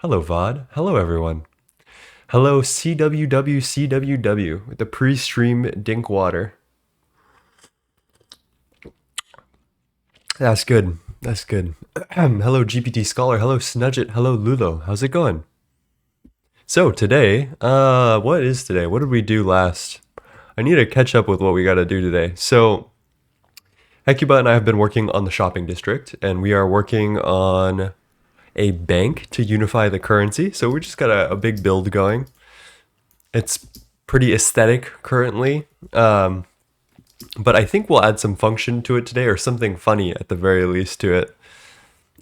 Hello, VOD. Hello, everyone. Hello, CWWCWW with the pre-stream dink water. That's good. That's good. Hello, GPT Scholar. Hello, Snudget. Hello, Lulo. How's it going? So today, what is today? What did we do last? I need to catch up with what we got to do today. So, Hecuba and I have been working on the shopping district, and we are working on a bank to unify the currency. So we just got a big build going. It's pretty aesthetic currently, but I think we'll add some function to it today, or something funny at the very least to it.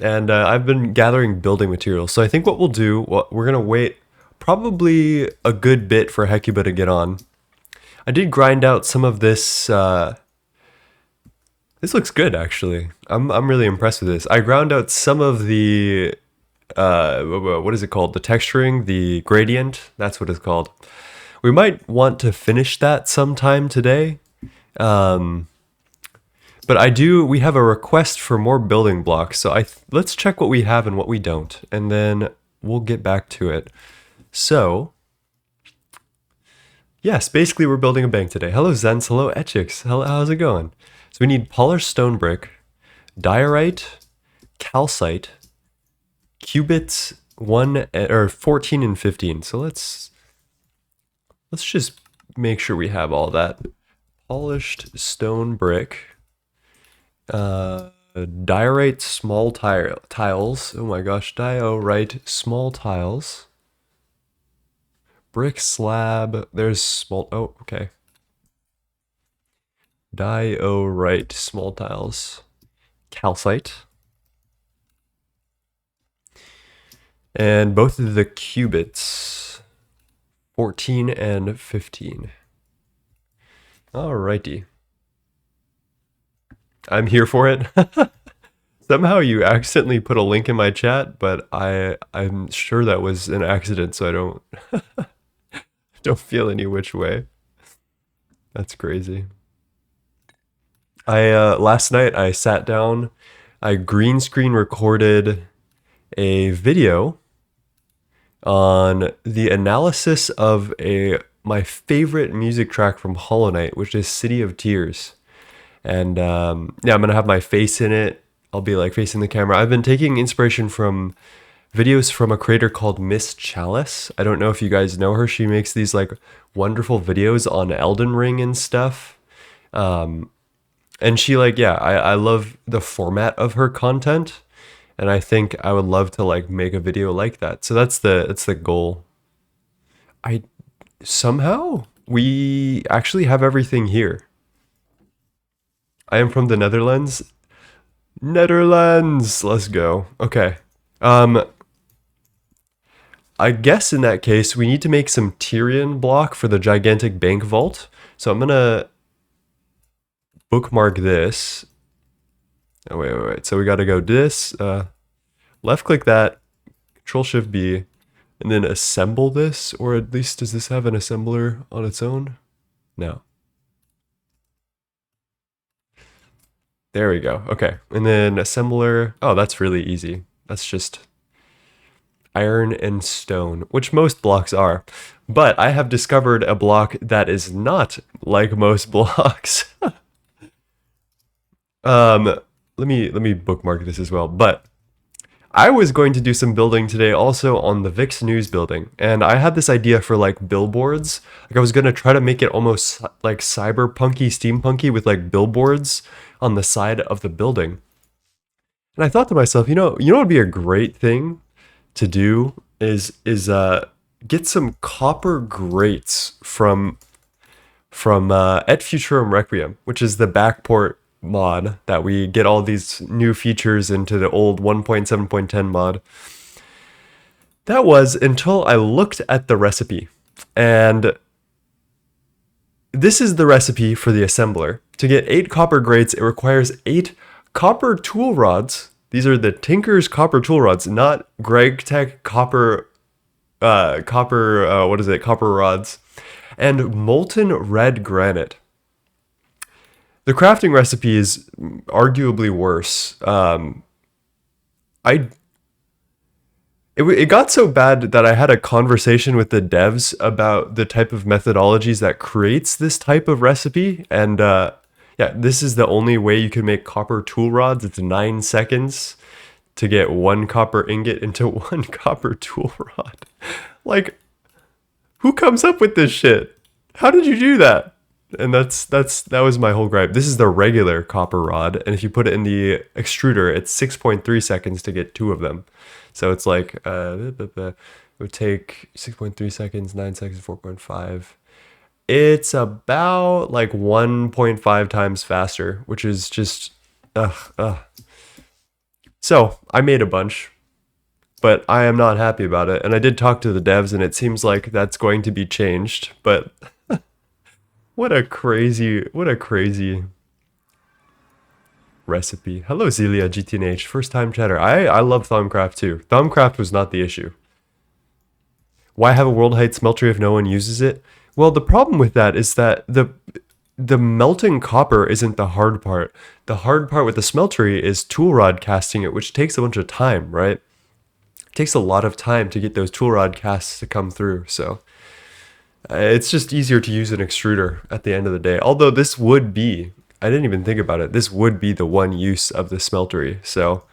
And I've been gathering building materials, so I think what we'll do, we're gonna wait probably a good bit for Hecuba to get on. I did grind out some of this. This looks good, actually. I'm really impressed with this. I ground out some of the what is it called? The texturing, the gradient. That's what it's called. We might want to finish that sometime today. But we have a request for more building blocks. So let's check what we have and what we don't, and then we'll get back to it. So, yes, basically we're building a bank today. Hello Zens, hello Etchix, hello, how's it going? So we need polished stone brick, diorite, calcite, cubits 14 and 15. So let's just make sure we have all that. Polished stone brick, diorite small tiles. Oh my gosh, diorite small tiles. Brick slab. There's small. Oh, okay. Diorite small tiles. Calcite. And both of the cubits, 14 and 15. Alrighty. I'm here for it. Somehow you accidentally put a link in my chat, but I'm sure that was an accident, so I don't feel any which way. That's crazy. Last night I sat down, I green screen recorded a video on the analysis of my favorite music track from Hollow Knight, which is City of Tears. And yeah, I'm gonna have my face in it. I'll be like facing the camera. I've been taking inspiration from videos from a creator called Miss Chalice. I don't know if you guys know her. She makes these like wonderful videos on Elden Ring and stuff. And she I love the format of her content. And I think I would love to like make a video like that. So that's the goal. Somehow we actually have everything here. I am from the Netherlands. Netherlands, let's go. Okay. I guess in that case we need to make some Tyrian block for the gigantic bank vault. So I'm gonna bookmark this. Oh wait. So we gotta go this. Left click that. Control Shift B. And then assemble this, or at least does this have an assembler on its own? No. There we go. Okay. And then assembler. Oh, that's really easy. That's just iron and stone, which most blocks are. But I have discovered a block that is not like most blocks. Let me bookmark this as well. But I was going to do some building today also on the VIX News building, and I had this idea for like billboards. Like I was gonna try to make it almost like cyberpunky, steampunky with like billboards on the side of the building. And I thought to myself, what would be a great thing to do is get some copper grates from Et Futurum Requiem, which is the backport mod that we get all these new features into the old 1.7.10 mod. That was until I looked at the recipe, and this is the recipe for the assembler. To get 8 copper grates, it requires 8 copper tool rods. These are the Tinker's copper tool rods, not Gregtech copper copper rods, and molten red granite. The crafting recipe is arguably worse. It it got so bad that I had a conversation with the devs about the type of methodologies that creates this type of recipe. And yeah, this is the only way you can make copper tool rods. It's 9 seconds to get 1 copper ingot into 1 copper tool rod. Like, who comes up with this shit? How did you do that? And that was my whole gripe. This is the regular copper rod, and if you put it in the extruder, it's 6.3 seconds to get 2 of them. So it's like it would take 6.3 seconds, 9 seconds, 4.5. It's about like 1.5 times faster, which is just So I made a bunch, but I am not happy about it. And I did talk to the devs, and it seems like that's going to be changed. But what a crazy recipe. Hello, Zelia GTNH, first time chatter. I love Thumbcraft too. Thumbcraft was not the issue. Why have a world height smeltery if no one uses it? Well, the problem with that is that the melting copper isn't the hard part. The hard part with the smeltery is tool rod casting it, which takes a bunch of time, right? It takes a lot of time to get those tool rod casts to come through. So it's just easier to use an extruder at the end of the day. Although this would be, I didn't even think about it, this would be the one use of the smeltery. So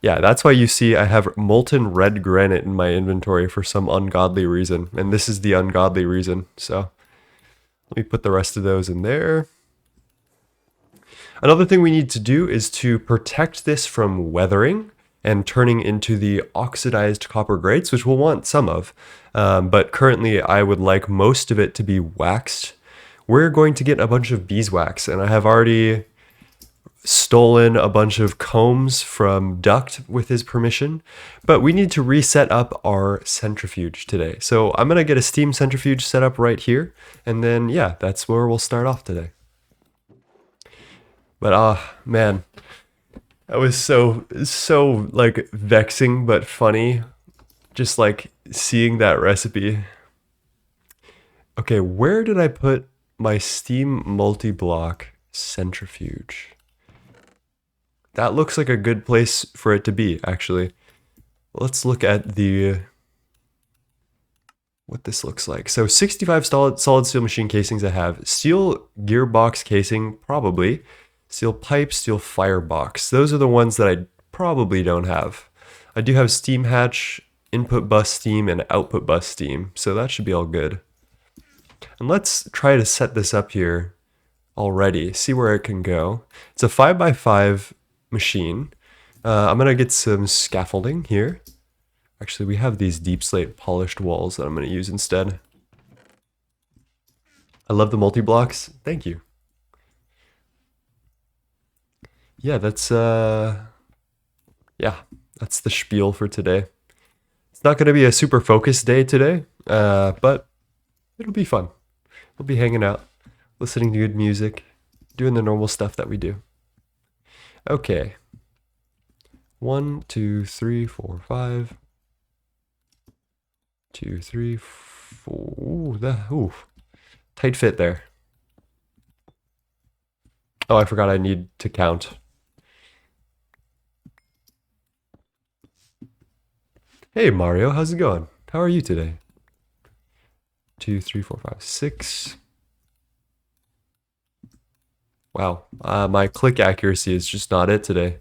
yeah, that's why you see I have molten red granite in my inventory for some ungodly reason. And this is the ungodly reason. So let me put the rest of those in there. Another thing we need to do is to protect this from weathering and turning into the oxidized copper grates, which we'll want some of. But currently I would like most of it to be waxed. We're going to get a bunch of beeswax, and I have already stolen a bunch of combs from Duct with his permission, but we need to reset up our centrifuge today. So I'm gonna get a steam centrifuge set up right here, and then yeah, that's where we'll start off today. But man, that was so like vexing but funny, just like seeing that recipe. Okay, where did I put my steam multi-block centrifuge? That looks like a good place for it to be, actually. Let's look at what this looks like. So 65 solid steel machine casings I have. Steel gearbox casing, probably. Steel pipe, steel firebox. Those are the ones that I probably don't have. I do have steam hatch, input bus steam, and output bus steam. So that should be all good. And let's try to set this up here already. See where it can go. It's a 5x5 machine. I'm gonna get some scaffolding here. Actually, we have these deep slate polished walls that I'm gonna use instead. I love the multi-blocks. Thank you. Yeah, that's the spiel for today. It's not gonna be a super focused day today, but it'll be fun. We'll be hanging out, listening to good music, doing the normal stuff that we do. Okay. 1, 2, 3, 4, 5. 2, 3, 4. Ooh, tight fit there. Oh, I forgot I need to count. Hey Mario, how's it going? How are you today? 2, 3, 4, 5, 6. Wow, my click accuracy is just not it today.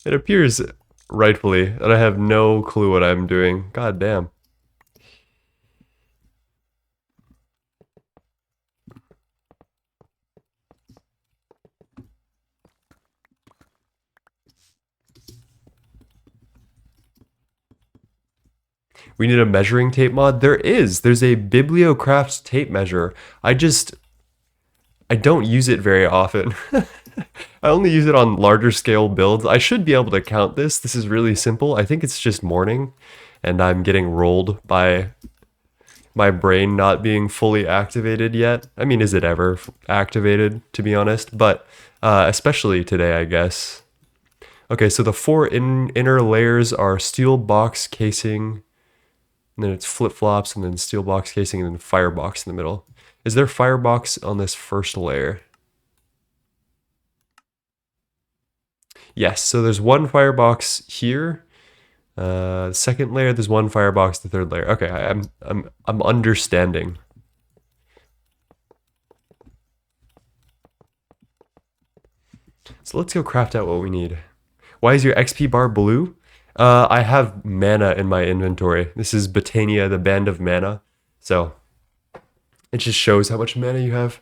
It appears rightfully that I have no clue what I'm doing. God damn. We need a measuring tape mod. There's a Bibliocraft tape measure. I don't use it very often. I only use it on larger scale builds. I should be able to count this. This is really simple. I think it's just morning and I'm getting rolled by my brain not being fully activated yet. I mean, is it ever activated, to be honest? But especially today, I guess. Okay, so the four inner layers are steel box casing, and then it's flip-flops, and then steel box casing, and then firebox in the middle. Is there firebox on this first layer? Yes, so there's one firebox here. Second layer, there's one firebox. The third layer. Okay, I'm understanding. So let's go craft out what we need. Why is your XP bar blue? I have mana in my inventory. This is Botania, the Band of Mana. So it just shows how much mana you have.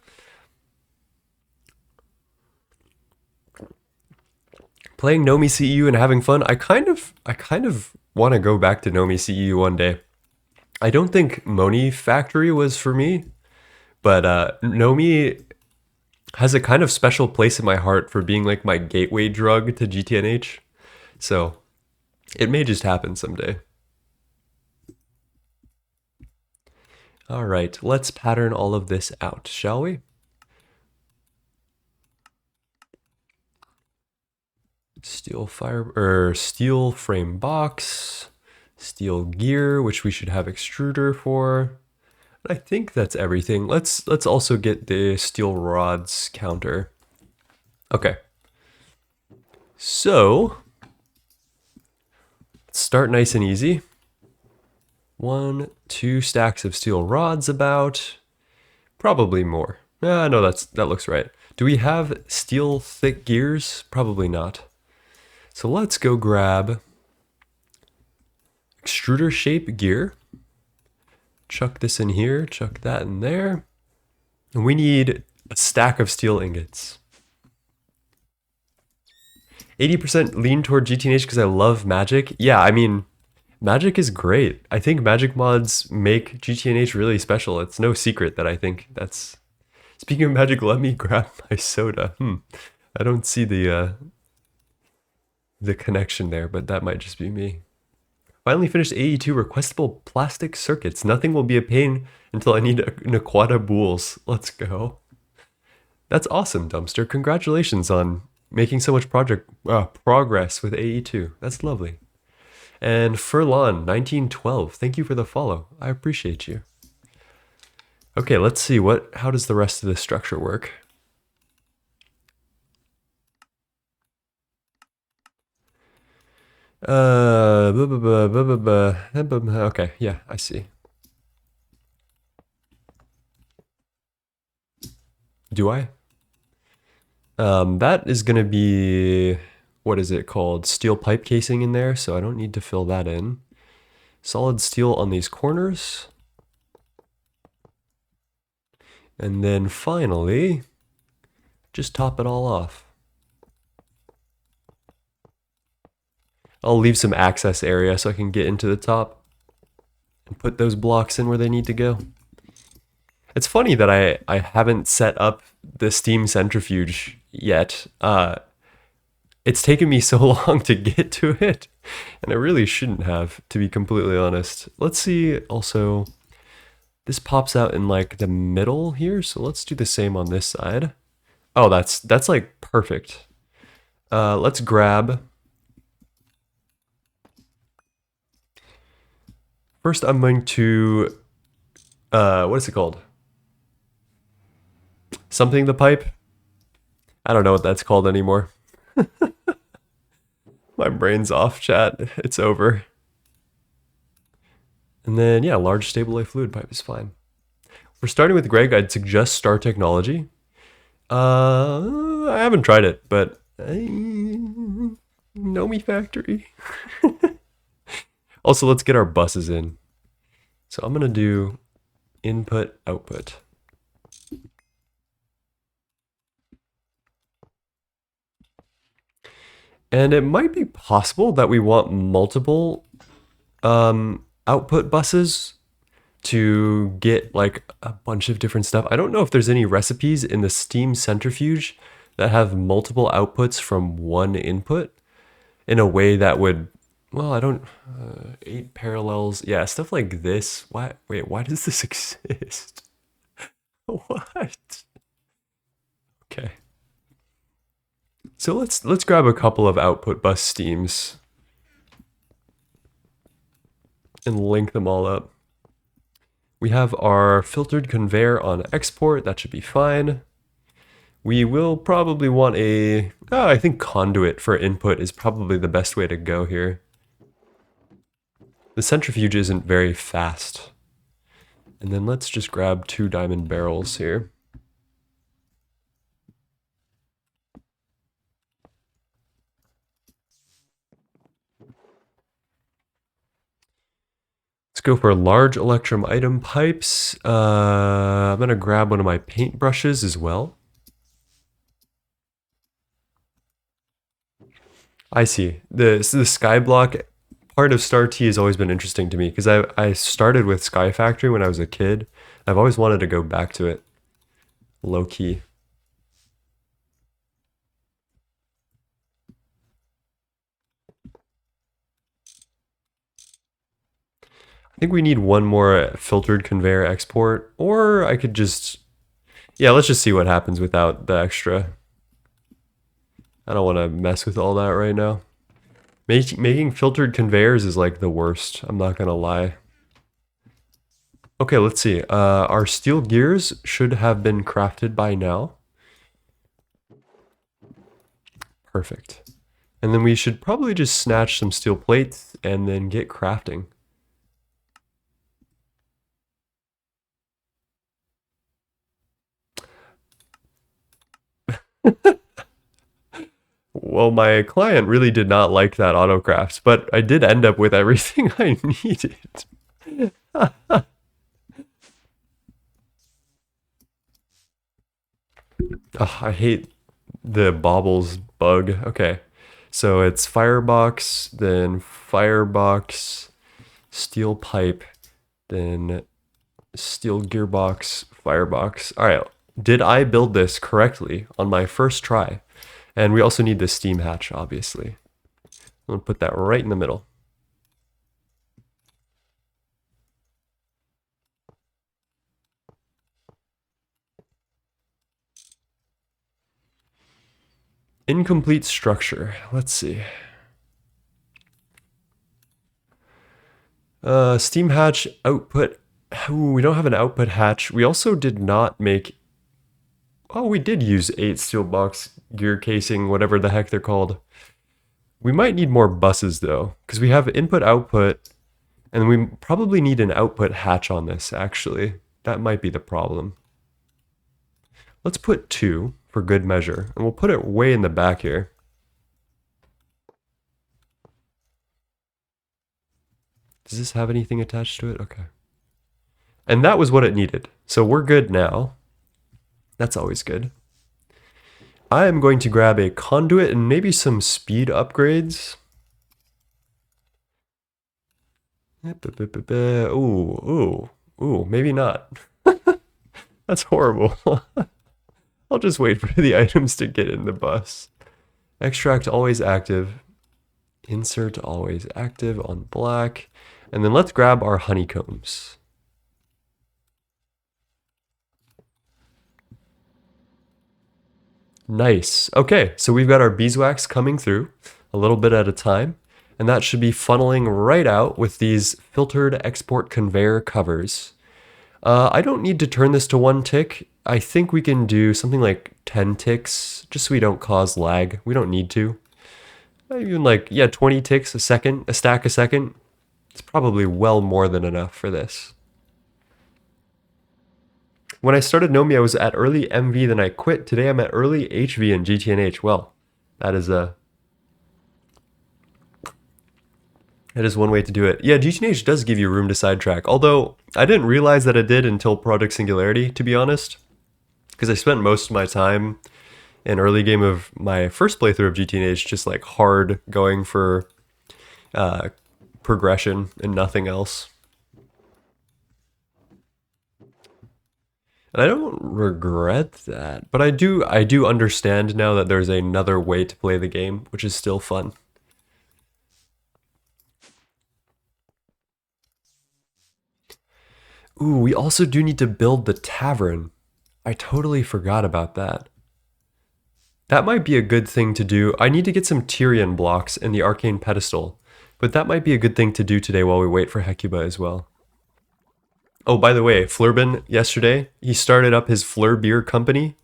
Playing Nomi CEU and having fun. I kind of want to go back to Nomi CEU one day. I don't think Moni Factory was for me, but Nomi has a kind of special place in my heart for being like my gateway drug to GTNH. So it may just happen someday. All right, let's pattern all of this out, shall we? Steel frame box, steel gear, which we should have extruder for. I think that's everything. Let's also get the steel rods counter. Okay. So let's start nice and easy. 1, 2 stacks of steel rods about. Probably more. No, that looks right. Do we have steel thick gears? Probably not. So let's go grab extruder shape gear. Chuck this in here, chuck that in there. And we need a stack of steel ingots. 80% lean toward GTNH because I love magic. Yeah, I mean, magic is great. I think magic mods make GTNH really special. It's no secret that I think that's... Speaking of magic, let me grab my soda. I don't see the connection there, but that might just be me. Finally finished AE2 requestable plastic circuits. Nothing will be a pain until I need Naquata bools. Let's go. That's awesome, Dumpster. Congratulations on making so much progress with AE2. That's lovely. And Furlon 1912, thank you for the follow. I appreciate you. Okay, let's see how does the rest of this structure work? Okay, yeah, I see. Do I? That is gonna be, what is it called? Steel pipe casing in there, so I don't need to fill that in. Solid steel on these corners. And then finally, just top it all off. I'll leave some access area so I can get into the top and put those blocks in where they need to go. It's funny that I haven't set up the steam centrifuge yet. It's taken me so long to get to it, and I really shouldn't have, to be completely honest. Let's see also, this pops out in like the middle here, so let's do the same on this side. Oh, that's like perfect. Let's grab... First, I'm going to, what is it called? Something the pipe? I don't know what that's called anymore. My brain's off, chat. It's over. And then, yeah, large stable A fluid pipe is fine. For starting with Greg, I'd suggest Star Technology. I haven't tried it, but Nomi Factory. Also, let's get our buses in. So I'm gonna do input, output. And it might be possible that we want multiple output buses to get like a bunch of different stuff. I don't know if there's any recipes in the steam centrifuge that have multiple outputs from one input in a way that would, well, I don't, 8 parallels. Yeah, stuff like this. Wait, why does this exist? What? Okay. So let's grab a couple of output bus steams and link them all up. We have our filtered conveyor on export. That should be fine. We will probably want I think conduit for input is probably the best way to go here. The centrifuge isn't very fast. And then let's just grab 2 diamond barrels here. Let's go for large electrum item pipes. I'm gonna grab one of my paint brushes as well. I see. The skyblock part of Star T has always been interesting to me because I started with Sky Factory when I was a kid. I've always wanted to go back to it. Low key. I think we need one more filtered conveyor export, or I could just... Yeah, let's just see what happens without the extra. I don't want to mess with all that right now. Making filtered conveyors is like the worst, I'm not gonna lie. Okay, let's see. Our steel gears should have been crafted by now. Perfect. And then we should probably just snatch some steel plates and then get crafting. Well, my client really did not like that autocraft, but I did end up with everything I needed. Oh, I hate the baubles bug. Okay, so it's firebox, then firebox, steel pipe, then steel gearbox, firebox. All right, did I build this correctly on my first try? And we also need the steam hatch, obviously. I'm gonna put that right in the middle. Incomplete structure. Let's see. Steam hatch output. Ooh, we don't have an output hatch. We also did not make... Oh, we did use 8 steel box gear casing, whatever the heck they're called. We might need more buses though, because we have input output, and we probably need an output hatch on this, actually. That might be the problem. Let's put 2 for good measure, and we'll put it way in the back here. Does this have anything attached to it? Okay. And that was what it needed. So we're good now. That's always good. I am going to grab a conduit and maybe some speed upgrades. Ooh, maybe not. That's horrible. I'll just wait for the items to get in the bus. Extract always active. Insert always active on black. And then let's grab our honeycombs. Nice. Okay, so we've got our beeswax coming through a little bit at a time, and that should be funneling right out with these filtered export conveyor covers. I don't need to turn this to 1 tick. I think we can do something like 10 ticks, just so we don't cause lag. We don't need to. Even like, yeah, 20 ticks a second, a stack a second. It's probably well more than enough for this. When I started Nomi, I was at early MV, then I quit. Today I'm at early HV and GTNH. Well, that is one way to do it. Yeah, GTNH does give you room to sidetrack, although I didn't realize that it did until Project Singularity, to be honest, because I spent most of my time in early game of my first playthrough of GTNH just like hard going for progression and nothing else. And I don't regret that, but I do understand now that there's another way to play the game, which is still fun. Ooh, we also do need to build the tavern. I totally forgot about that. That might be a good thing to do. I need to get some Tyrian blocks in the Arcane Pedestal, but that might be a good thing to do today while we wait for Hecuba as well. Oh, by the way, Flurbin yesterday, he started up his Fleur Beer company,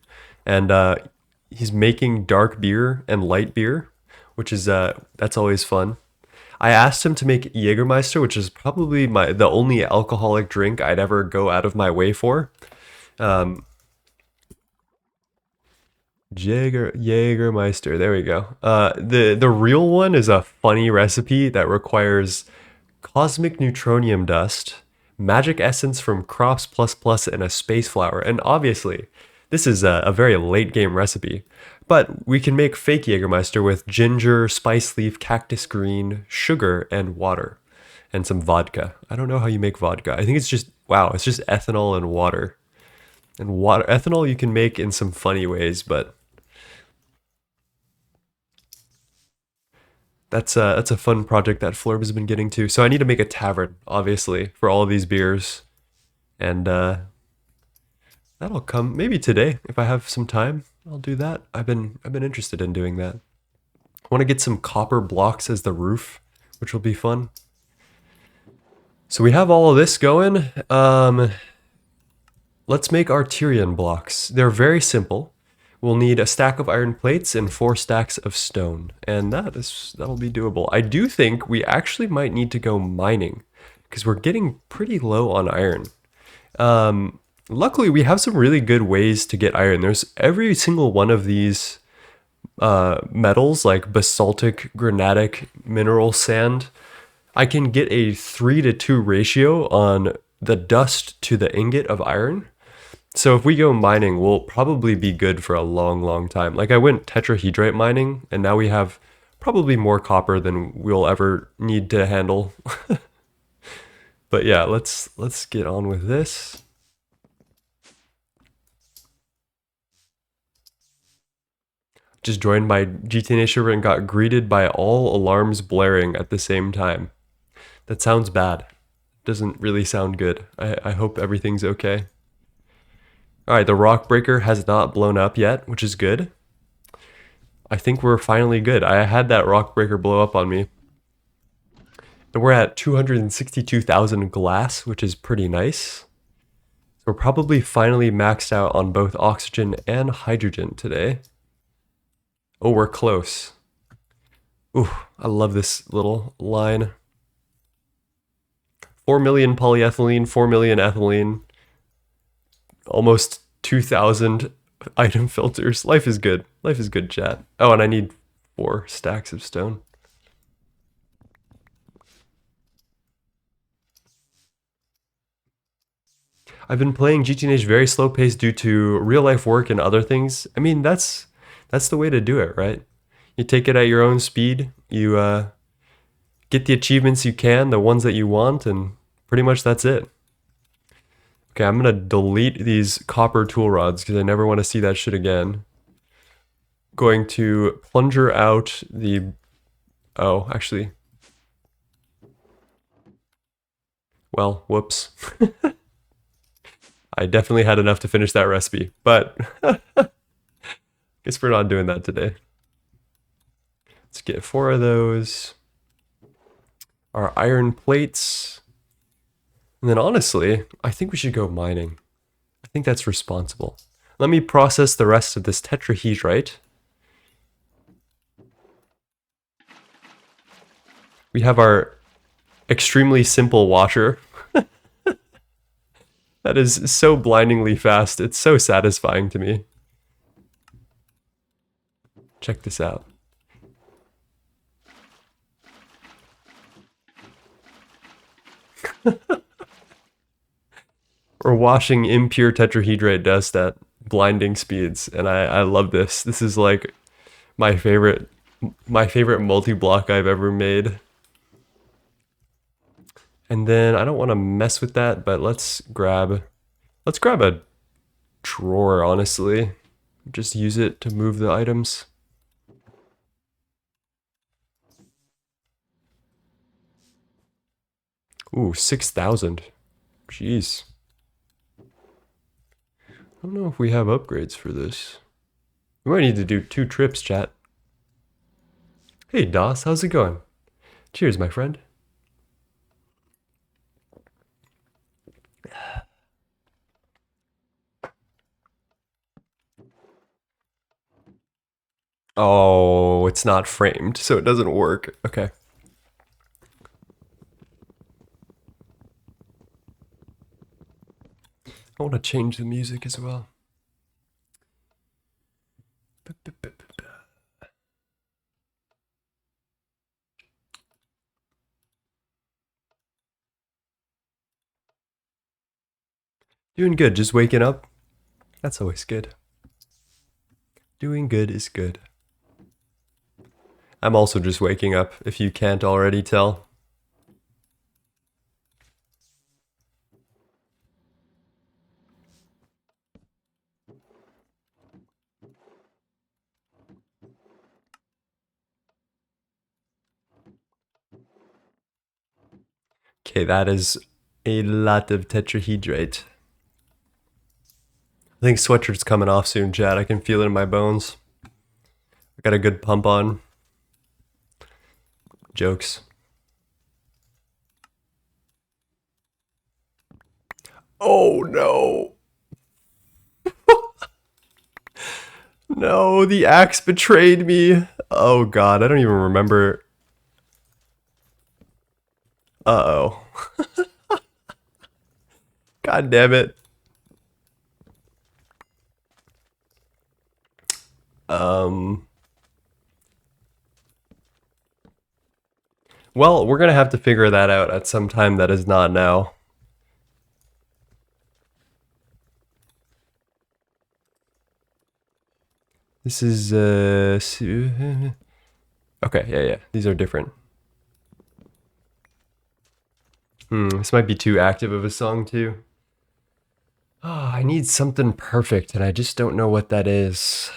and he's making dark beer and light beer, which is that's always fun. I asked him to make Jägermeister, which is probably the only alcoholic drink I'd ever go out of my way for. Um, Jägermeister. There we go. The real one is a funny recipe that requires cosmic neutronium dust, magic essence from crops plus plus, and a space flower. And obviously, this is a very late game recipe. But we can make fake Jägermeister with ginger, spice leaf, cactus green, sugar, and water, and some vodka. I don't know how you make vodka. I think it's just, wow, it's just ethanol and water. And water, ethanol you can make in some funny ways, but that's a fun project that Florb has been getting to. So I need to make a tavern, obviously, for all of these beers, and that'll come maybe today if I have some time. I'll do that. I've been interested in doing that. I want to get some copper blocks as the roof, which will be fun. So we have all of this going. Let's make our Tyrian blocks. They're very simple. We'll need a stack of iron plates and 4 stacks of stone, and that'll be doable. I do think we actually might need to go mining because we're getting pretty low on iron. Luckily, we have some really good ways to get iron. There's every single one of these metals, like basaltic, granitic, mineral sand. I can get a 3-to-2 ratio on the dust to the ingot of iron. So if we go mining, we'll probably be good for a long, long time. Like I went tetrahedrite mining, and now we have probably more copper than we'll ever need to handle. But yeah, let's get on with this. Just joined my GTNH server and got greeted by all alarms blaring at the same time. That sounds bad. Doesn't really sound good. I hope everything's okay. Alright, the rock breaker has not blown up yet, which is good. I think we're finally good. I had that rock breaker blow up on me. And we're at 262,000 glass, which is pretty nice. So we're probably finally maxed out on both oxygen and hydrogen today. Oh, we're close. Ooh, I love this little line. 4 million polyethylene, 4 million ethylene, almost 2,000 item filters. Life is good. Life is good, chat. Oh, and I need 4 stacks of stone. I've been playing GTNH very slow paced due to real life work and other things. I mean, that's the way to do it, right? You take it at your own speed. You get the achievements you can, the ones that you want, and pretty much that's it. Okay, I'm gonna delete these copper tool rods because I never want to see that shit again. Going to plunger out the... Oh, actually... Well, whoops. I definitely had enough to finish that recipe, but guess we're not doing that today. Let's get 4 of those. Our iron plates. And then honestly, I think we should go mining. I think that's responsible. Let me process the rest of this tetrahedrite. We have our extremely simple washer. That is so blindingly fast. It's so satisfying to me. Check this out. We're washing impure tetrahedrite dust at blinding speeds, and I love this. This is like my favorite multi-block I've ever made. And then I don't want to mess with that, but let's grab a drawer, honestly. Just use it to move the items. Ooh, 6,000. Jeez. I don't know if we have upgrades for this. We might need to do 2 trips, chat. Hey, Doss, how's it going? Cheers, my friend. Oh, it's not framed, so it doesn't work. Okay. I want to change the music as well. Doing good, just waking up. That's always good. Doing good is good. I'm also just waking up, if you can't already tell. Okay, that is a lot of tetrahydrate. I think sweatshirt's coming off soon, Chad. I can feel it in my bones. I got a good pump on. Jokes. Oh no. No, the axe betrayed me. Oh god, I don't even remember. Uh-oh. God damn it. Well, we're gonna have to figure that out at some time that is not now. This is, okay, yeah. These are different. This might be too active of a song, too. Oh, I need something perfect, and I just don't know what that is.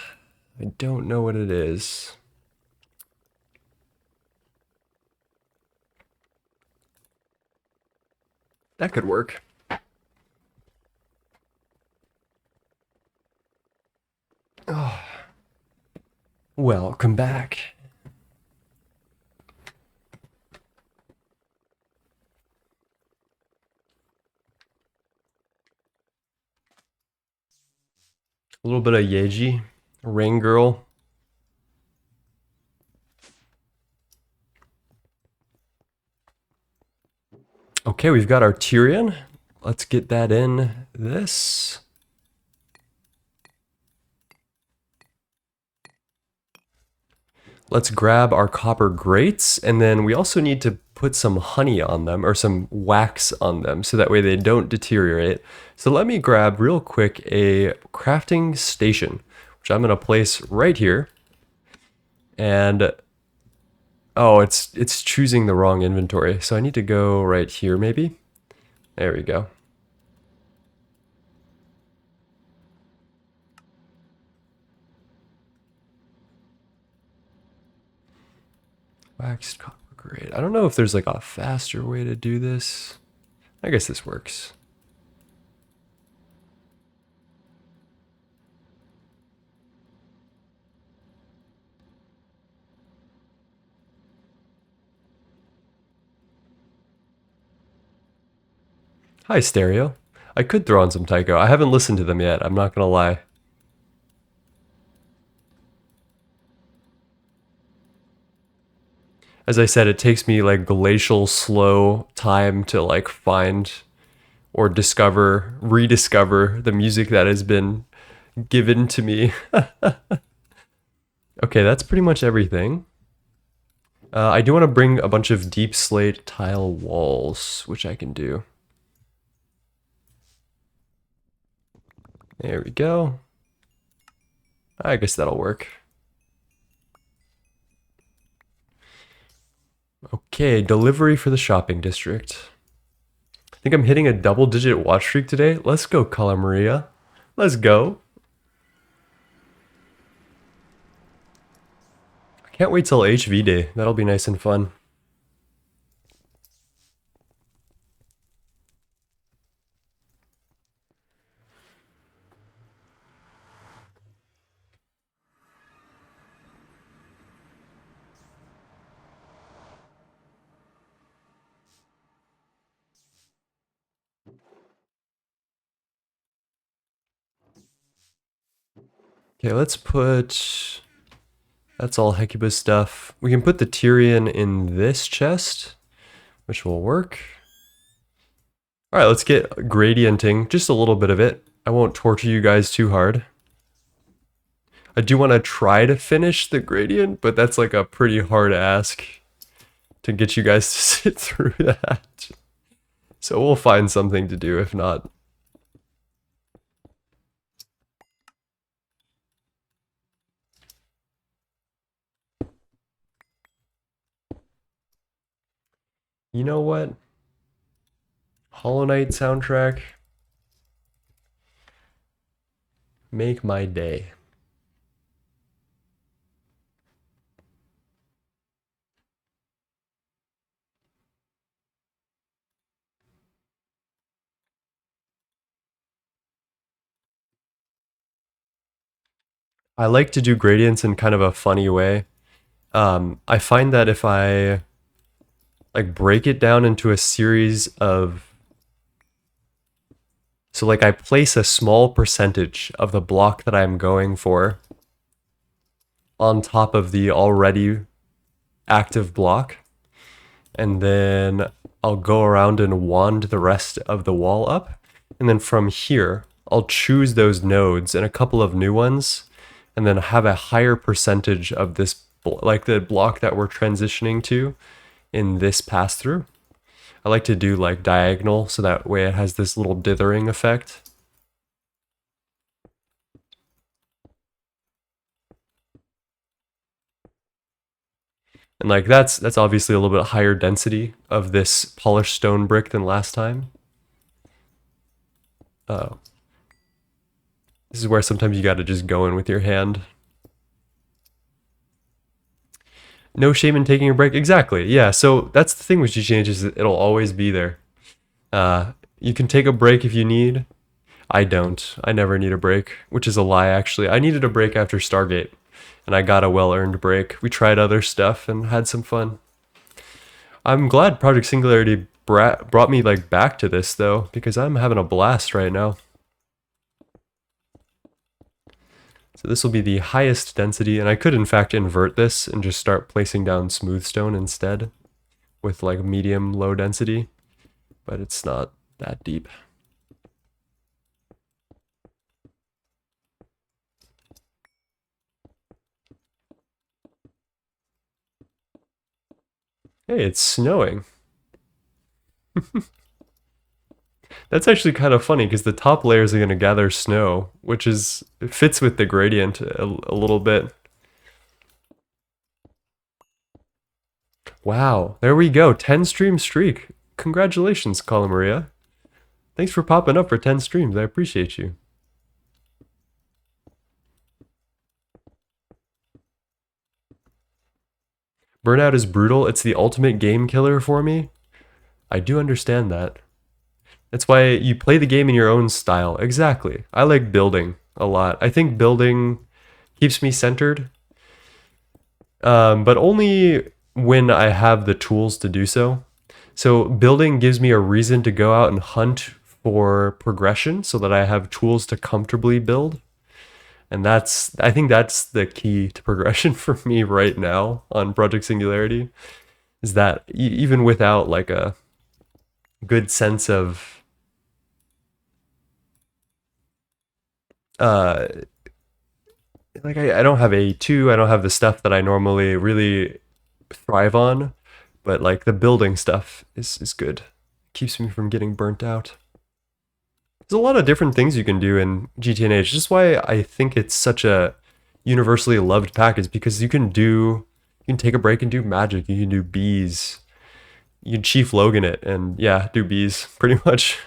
I don't know what it is. That could work. Oh. Welcome back. A little bit of Yeji, Rain Girl. Okay, we've got our Tyrion. Let's get that in this. Let's grab our copper grates, and then we also need to put some honey on them, or some wax on them, so that way they don't deteriorate. So let me grab real quick a crafting station, which I'm gonna place right here. And oh, it's choosing the wrong inventory, so I need to go right here maybe. There we go. Waxed copper grate. I don't know if there's like a faster way to do this. I guess this works. Hi, Stereo. I could throw on some Tycho. I haven't listened to them yet, I'm not gonna lie. As I said, it takes me like glacial slow time to like find or discover, rediscover the music that has been given to me. Okay, that's pretty much everything. I do want to bring a bunch of deep slate tile walls, which I can do. There we go. I guess that'll work. Okay, delivery for the shopping district. I think I'm hitting a double-digit watch streak today. Let's go, Cala Maria. Let's go. I can't wait till HV day. That'll be nice and fun. Okay, let's put... That's all Hecuba stuff. We can put the Tyrian in this chest, which will work. Alright, let's get gradienting, just a little bit of it. I won't torture you guys too hard. I do want to try to finish the gradient, but that's like a pretty hard ask to get you guys to sit through that. So we'll find something to do if not. You know what? Hollow Knight soundtrack. Make my day. I like to do gradients in kind of a funny way. I find that if I like break it down into a series of, so like I place a small percentage of the block that I'm going for on top of the already active block, and then I'll go around and wand the rest of the wall up, and then from here I'll choose those nodes and a couple of new ones, and then have a higher percentage of this, like the block that we're transitioning to in this pass through. I like to do like diagonal so that way it has this little dithering effect. And like that's obviously a little bit higher density of this polished stone brick than last time. Oh. This is where sometimes you gotta just go in with your hand. No shame in taking a break. Exactly. Yeah. So that's the thing with GTNH is that it'll always be there. You can take a break if you need. I don't. I never need a break, which is a lie actually. I needed a break after Stargate, and I got a well-earned break. We tried other stuff and had some fun. I'm glad Project Singularity brought me like back to this though, because I'm having a blast right now. So this will be the highest density, and I could in fact invert this and just start placing down smooth stone instead with like medium low density, but it's not that deep. Hey, it's snowing. That's actually kind of funny because the top layers are going to gather snow, which is fits with the gradient a little bit. Wow, there we go. 10 stream streak. Congratulations, Colin Maria. Thanks for popping up for 10 streams. I appreciate you. Burnout is brutal. It's the ultimate game killer for me. I do understand that. That's why you play the game in your own style. Exactly. I like building a lot. I think building keeps me centered, but only when I have the tools to do so. So building gives me a reason to go out and hunt for progression so that I have tools to comfortably build. And I think that's the key to progression for me right now on Project Singularity, is that even without like a good sense of uh like I don't have A2, I don't have the stuff that I normally really thrive on, but like the building stuff is good. Keeps me from getting burnt out. There's a lot of different things you can do in GTNH. Just why I think it's such a universally loved pack is because you can take a break and do magic. You can do bees. You can Chief Logan it and yeah, do bees pretty much.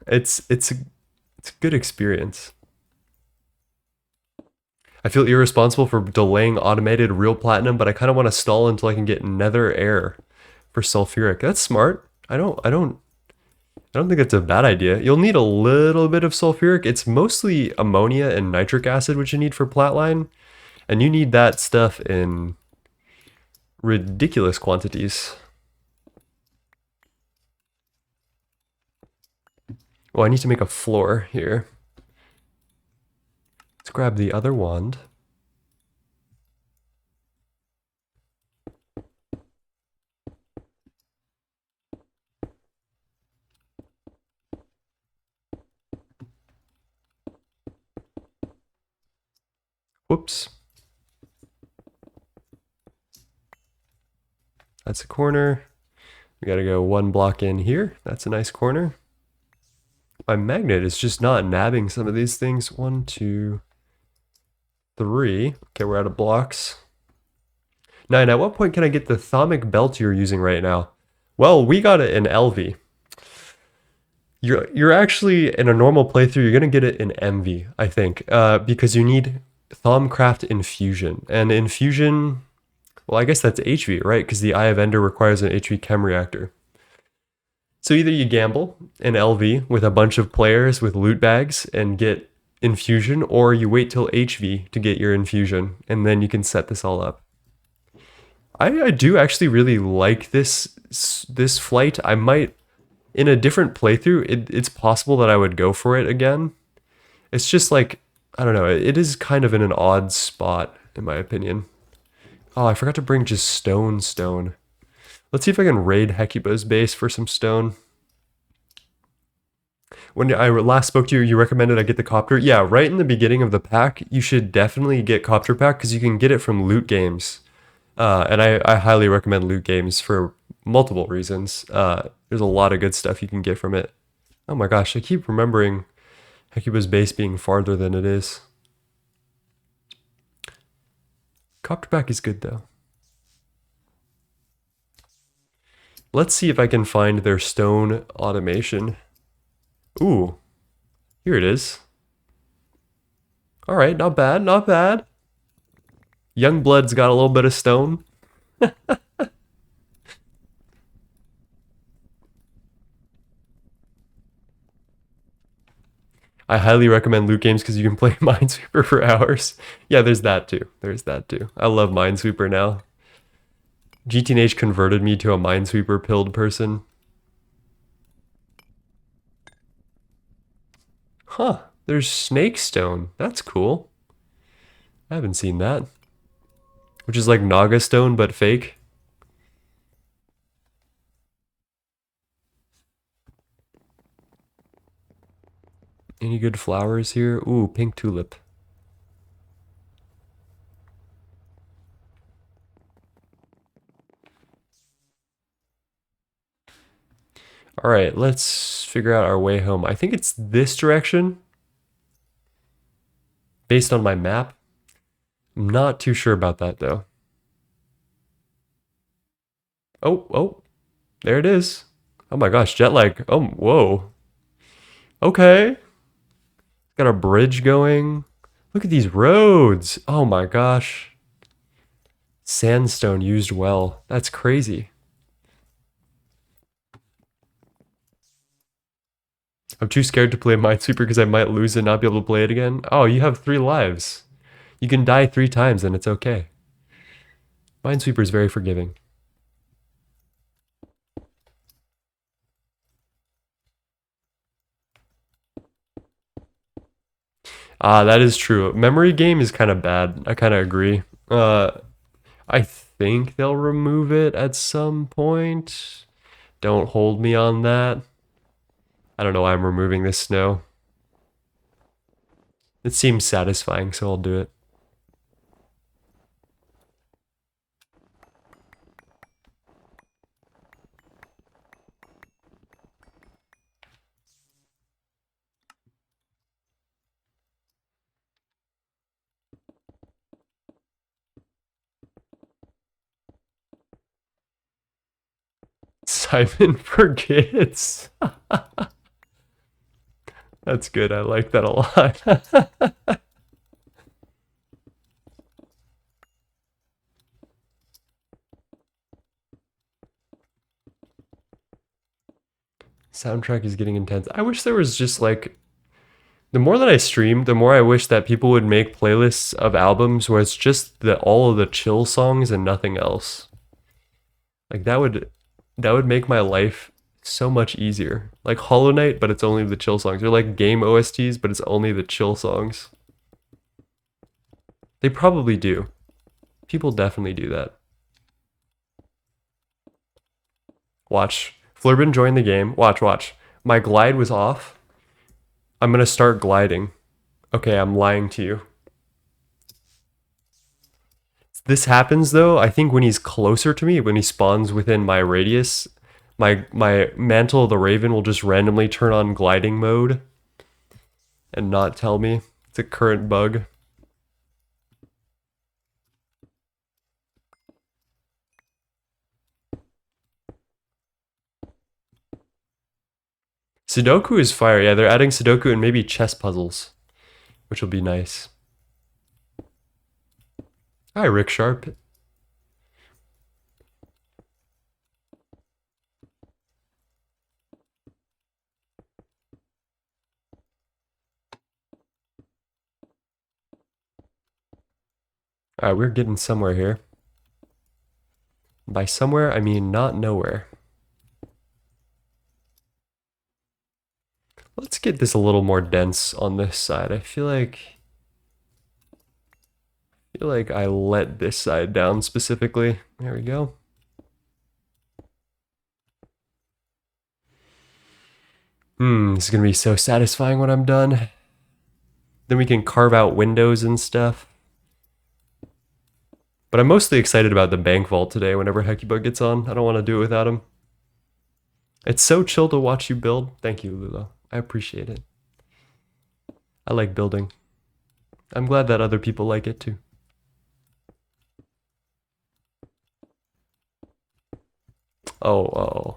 It's a good experience. I feel irresponsible for delaying automated real platinum, but I kind of want to stall until I can get nether air for sulfuric. That's smart. I don't think that's a bad idea. You'll need a little bit of sulfuric. It's mostly ammonia and nitric acid, which you need for platline, and you need that stuff in ridiculous quantities. Oh, I need to make a floor here. Let's grab the other wand. Whoops. That's a corner. We gotta go one block in here. That's a nice corner. My magnet is just not nabbing some of these things. 1, 2, 3. Okay, we're out of blocks. 9, at what point can I get the thaumic belt you're using right now? Well, we got it in LV. You're actually, in a normal playthrough, you're gonna get it in MV, I think, because you need Thaumcraft Infusion. And Infusion, well, I guess that's HV, right? Because the Eye of Ender requires an HV chem reactor. So either you gamble in LV with a bunch of players with loot bags and get Infusion, or you wait till HV to get your Infusion, and then you can set this all up. I do actually really like this flight. I might, in a different playthrough, it's possible that I would go for it again. It's just like, I don't know, it is kind of in an odd spot, in my opinion. Oh, I forgot to bring just stone. Let's see if I can raid Hecuba's base for some stone. When I last spoke to you, you recommended I get the copter. Yeah, right in the beginning of the pack, you should definitely get copter pack because you can get it from loot games. And I highly recommend loot games for multiple reasons. There's a lot of good stuff you can get from it. Oh my gosh, I keep remembering Hecuba's base being farther than it is. Copter pack is good though. Let's see if I can find their stone automation. Ooh, here it is. All right, not bad, not bad. Youngblood's got a little bit of stone. I highly recommend loot games because you can play Minesweeper for hours. Yeah, there's that too. I love Minesweeper now. GTNH converted me to a Minesweeper pilled person. Huh, there's snake stone. That's cool. I haven't seen that. Which is like Naga stone, but fake. Any good flowers here? Ooh, pink tulip. All right, let's figure out our way home. I think it's this direction. Based on my map. I'm not too sure about that though. Oh, there it is. Oh my gosh, jet lag. Oh, whoa. Okay. Got a bridge going. Look at these roads. Oh my gosh. Sandstone used well. That's crazy. I'm too scared to play Minesweeper because I might lose and not be able to play it again. Oh, you have 3 lives. You can die 3 times and it's okay. Minesweeper is very forgiving. Ah, that is true. Memory game is kind of bad. I kind of agree. I think they'll remove it at some point. Don't hold me on that. I don't know why I'm removing this snow. It seems satisfying, so I'll do it. Simon forgets. That's good. I like that a lot. Soundtrack is getting intense. I wish there was just like, the more that I stream, the more I wish that people would make playlists of albums where it's just all of the chill songs and nothing else. Like that would make my life so much easier. Like Hollow Knight, but it's only the chill songs. Or like game OSTs, but it's only the chill songs. They probably do. People definitely do that. Watch. Flurbin joined the game. Watch, watch. My glide was off. I'm gonna start gliding. Okay, I'm lying to you. This happens though, I think when he's closer to me, when he spawns within my radius, my Mantle of the Raven will just randomly turn on gliding mode and not tell me. It's a current bug. Sudoku is fire. Yeah, they're adding Sudoku and maybe chess puzzles, which will be nice. Hi, Rick Sharp. All right, we're getting somewhere here. By somewhere, I mean not nowhere. Let's get this a little more dense on this side. I feel like I let this side down specifically. There we go. This is gonna be so satisfying when I'm done. Then we can carve out windows and stuff. But I'm mostly excited about the bank vault today whenever Hecuba gets on. I don't want to do it without him. It's so chill to watch you build. Thank you, Lulo. I appreciate it. I like building. I'm glad that other people like it too. Oh.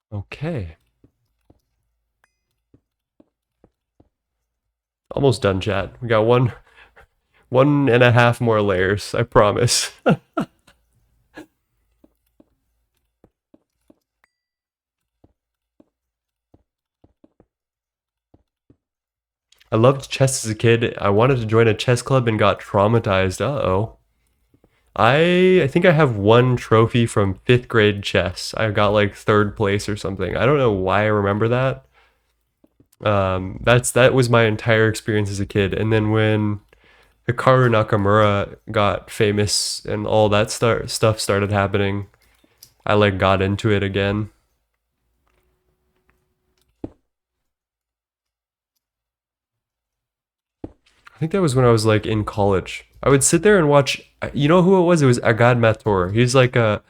Okay. Almost done, chat. We got one and a half more layers, I promise. I loved chess as a kid. I wanted to join a chess club and got traumatized. Uh-oh. I think I have one trophy from 5th grade chess. I got like 3rd place or something. I don't know why I remember that. That was my entire experience as a kid. And then when Hikaru Nakamura got famous and all that stuff started happening, I like got into it again. I think that was when I was like in college. I would sit there and watch. You know who it was? It was Agad Mator. He's like a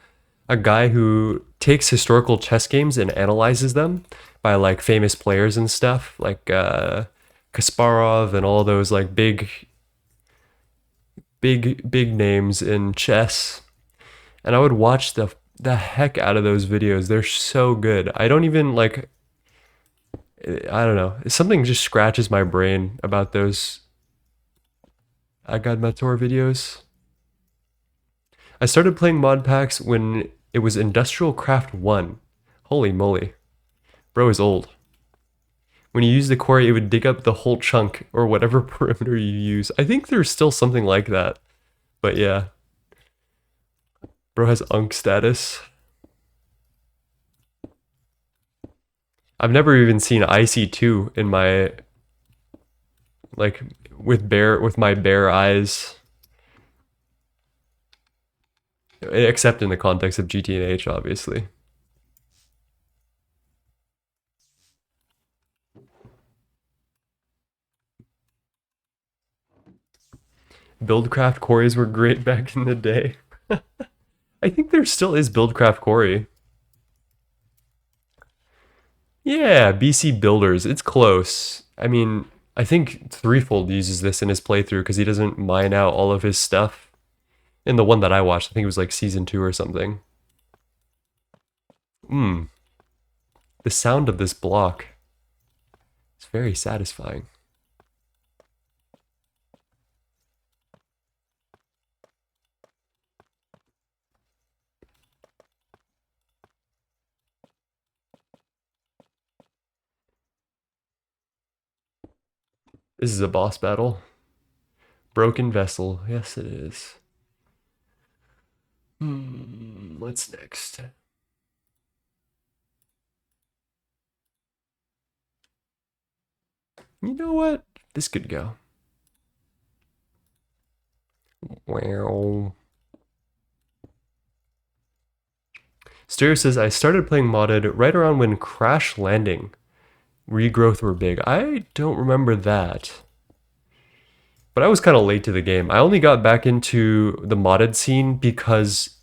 guy who takes historical chess games and analyzes them by like famous players and stuff, like Kasparov and all those like big names in chess. And I would watch the heck out of those videos. They're so good. I don't even like. I don't know. Something just scratches my brain about those Agad Mator videos. I started playing mod packs when it was Industrial Craft 1. Holy moly. Bro is old. When you use the quarry, it would dig up the whole chunk or whatever perimeter you use. I think there's still something like that. But yeah. Bro has Unk status. I've never even seen IC2 in my like with my bare eyes. Except in the context of GTNH, obviously. Buildcraft quarries were great back in the day. I think there still is Buildcraft quarry. Yeah, BC Builders. It's close. I mean, I think Threefold uses this in his playthrough because he doesn't mine out all of his stuff. In the one that I watched, I think it was like season 2 or something. The sound of this block is very satisfying. This is a boss battle. Broken vessel. Yes, it is. What's next? You know what? This could go. Well. Stereo says, I started playing modded right around when Crash Landing regrowth were big. I don't remember that. But I was kind of late to the game. I only got back into the modded scene because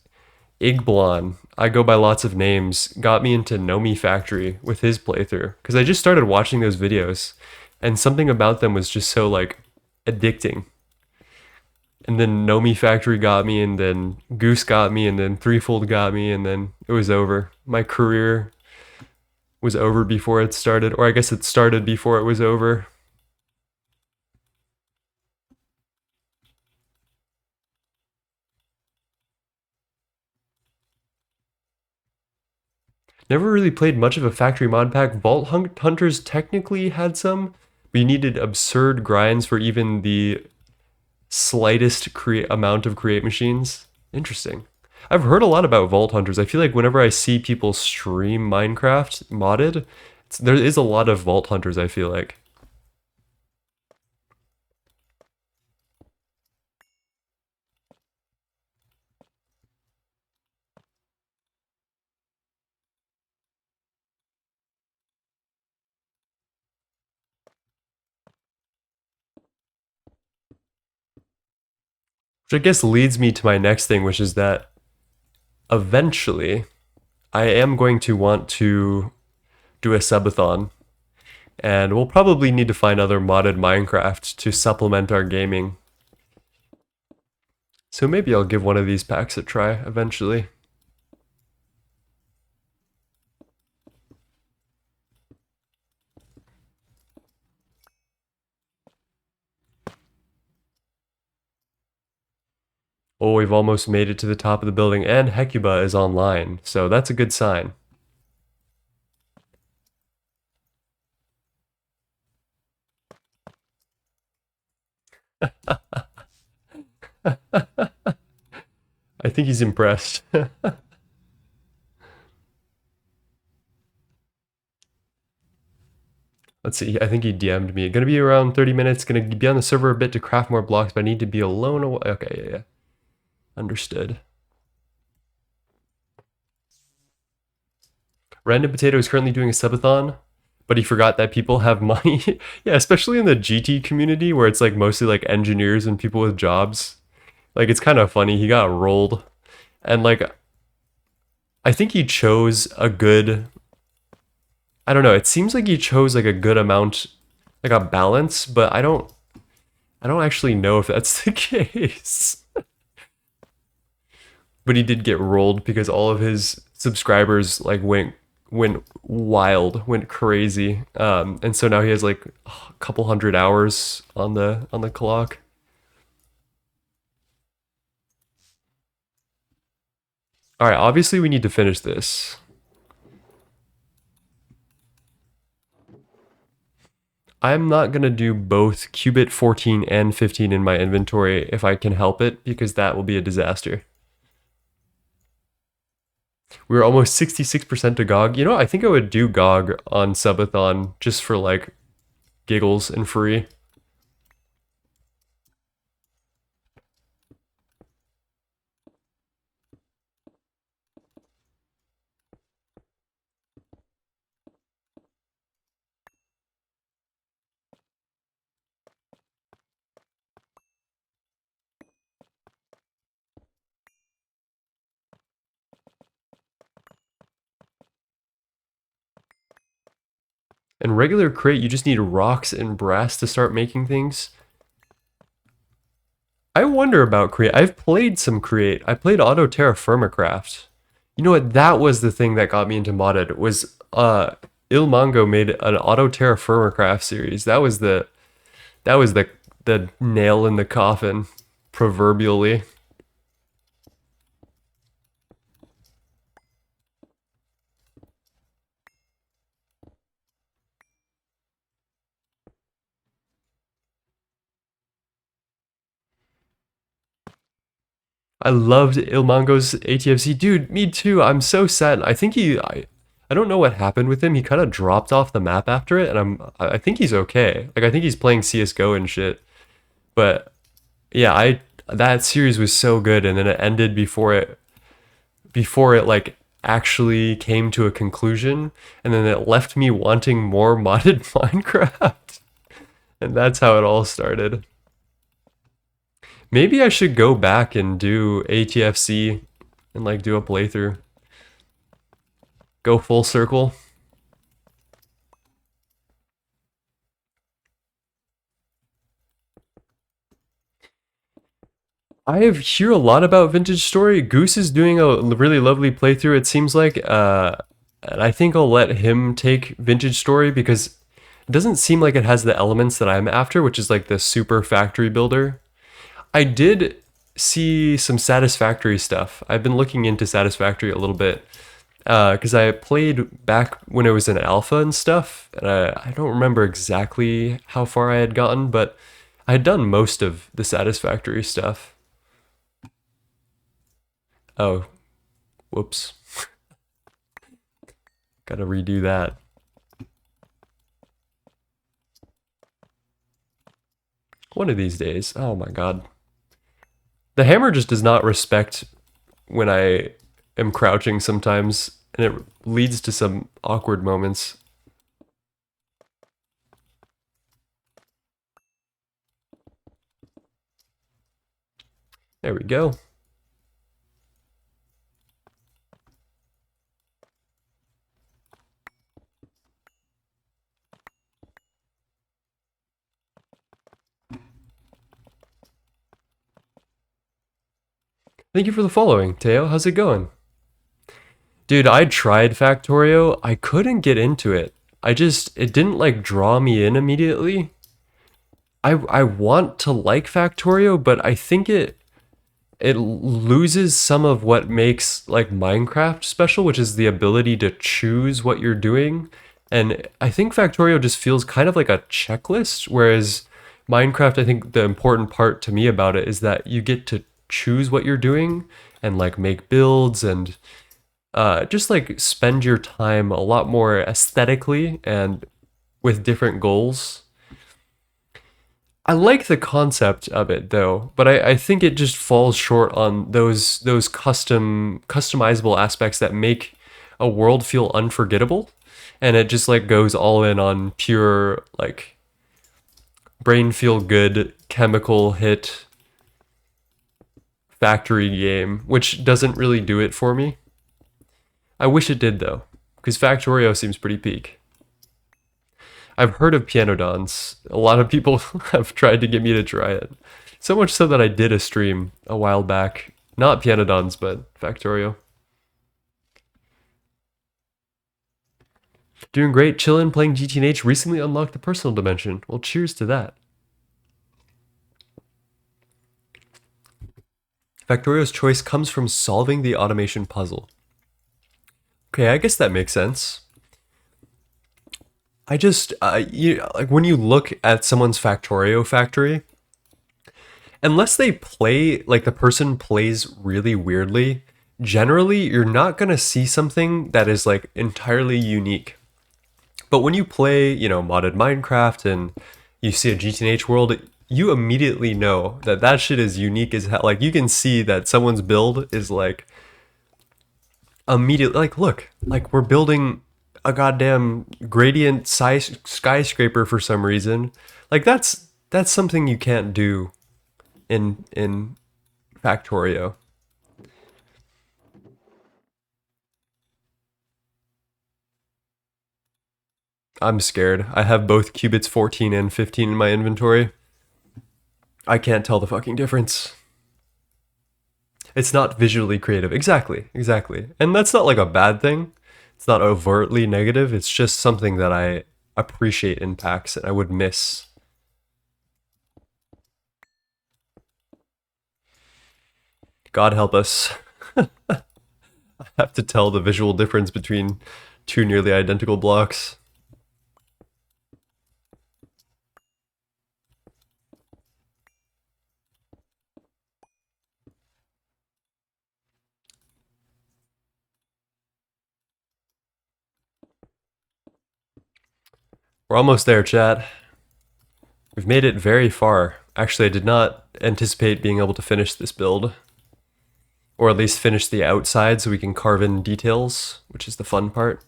Igblon, I go by lots of names, got me into Nomi Factory with his playthrough. Because I just started watching those videos, and something about them was just so, like, addicting. And then Nomi Factory got me, and then Goose got me, and then Threefold got me, and then it was over. My career was over before it started, or I guess it started before it was over. Never really played much of a factory mod pack. Vault Hunters technically had some, but you needed absurd grinds for even the slightest create amount of create machines. Interesting. I've heard a lot about Vault Hunters. I feel like whenever I see people stream Minecraft modded, there is a lot of Vault Hunters, I feel like. Which I guess leads me to my next thing, which is that eventually I am going to want to do a subathon, and we'll probably need to find other modded Minecraft to supplement our gaming. So maybe I'll give one of these packs a try eventually. Oh, we've almost made it to the top of the building, and Hecuba is online, so that's a good sign. I think he's impressed. Let's see, I think he DM'd me. Gonna be around 30 minutes, gonna be on the server a bit to craft more blocks, but I need to be alone. Okay, yeah. Understood. Random Potato is currently doing a subathon, but he forgot that people have money. Yeah, especially in the GT community where it's like mostly like engineers and people with jobs. Like it's kind of funny. He got rolled. And like I think he chose a good, I don't know, it seems like he chose like a good amount, like a balance, but I don't actually know if that's the case. But he did get rolled because all of his subscribers like went wild, went crazy, and so now he has like a couple hundred hours on the clock. All right, obviously we need to finish this. I'm not gonna do both Qubit 14 and 15 in my inventory if I can help it, because that will be a disaster. We were almost 66% to GOG. You know, I think I would do GOG on Subathon just for like giggles and free. And regular crate, you just need rocks and brass to start making things. I wonder about create. I've played some create. I played Auto Terra Firmacraft. You know what? That was the thing that got me into modded. Was Ilmongo made an Auto Terra Firmacraft series. That was the nail in the coffin, proverbially. I loved Ilmango's ATFC. Dude, me too. I'm so sad. I think I don't know what happened with him. He kind of dropped off the map after it, and I think he's okay. Like I think he's playing CS:GO and shit. But yeah, that series was so good, and then it ended before it like actually came to a conclusion, and then it left me wanting more modded Minecraft. And that's how it all started. Maybe I should go back and do ATFC and like do a playthrough. Go full circle. I hear a lot about Vintage Story. Goose is doing a really lovely playthrough, it seems like. And I think I'll let him take Vintage Story because it doesn't seem like it has the elements that I'm after, which is like the super factory builder. I did see some Satisfactory stuff. I've been looking into Satisfactory a little bit because I played back when it was in alpha and stuff. And I don't remember exactly how far I had gotten, but I had done most of the Satisfactory stuff. Oh, whoops. Gotta redo that. One of these days. Oh my god. The hammer just does not respect when I am crouching sometimes, and it leads to some awkward moments. There we go. Thank you for the following, Teo. How's it going? Dude, I tried Factorio. I couldn't get into it. It didn't like draw me in immediately. I want to like Factorio, but I think it loses some of what makes like Minecraft special, which is the ability to choose what you're doing. And I think Factorio just feels kind of like a checklist, whereas Minecraft, I think the important part to me about it is that you get to choose what you're doing and like make builds and just like spend your time a lot more aesthetically and with different goals. I like the concept of it though, but I think it just falls short on those customizable aspects that make a world feel unforgettable, and it just like goes all in on pure like brain feel good chemical hit factory game, which doesn't really do it for me. I wish it did though, because Factorio seems pretty peak. I've heard of Piano Dons. A lot of people have tried to get me to try it. So much so that I did a stream a while back. Not Piano Dons, but Factorio. Doing great, chillin', playing GTNH, recently unlocked the personal dimension. Well, cheers to that. Factorio's choice comes from solving the automation puzzle. Okay, I guess that makes sense. I just, like when you look at someone's Factorio factory, unless they play, like the person plays really weirdly, generally you're not gonna see something that is like entirely unique. But when you play, modded Minecraft and you see a GTNH world, you immediately know that that shit is unique as hell. Like you can see that someone's build is like immediately like look, like we're building a goddamn gradient size skyscraper for some reason. Like that's something you can't do in Factorio. I'm scared. I have both qubits 14 and 15 in my inventory. I can't tell the fucking difference. It's not visually creative. Exactly, exactly. And that's not like a bad thing. It's not overtly negative. It's just something that I appreciate in packs and I would miss. God help us. I have to tell the visual difference between two nearly identical blocks. We're almost there, chat. We've made it very far. Actually, I did not anticipate being able to finish this build. Or at least finish the outside so we can carve in details, which is the fun part.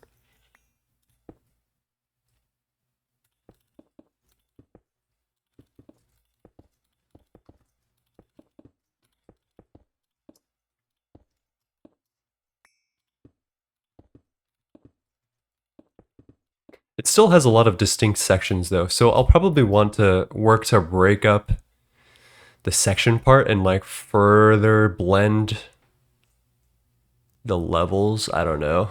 It still has a lot of distinct sections though, so I'll probably want to work to break up the section part and like further blend the levels. I don't know.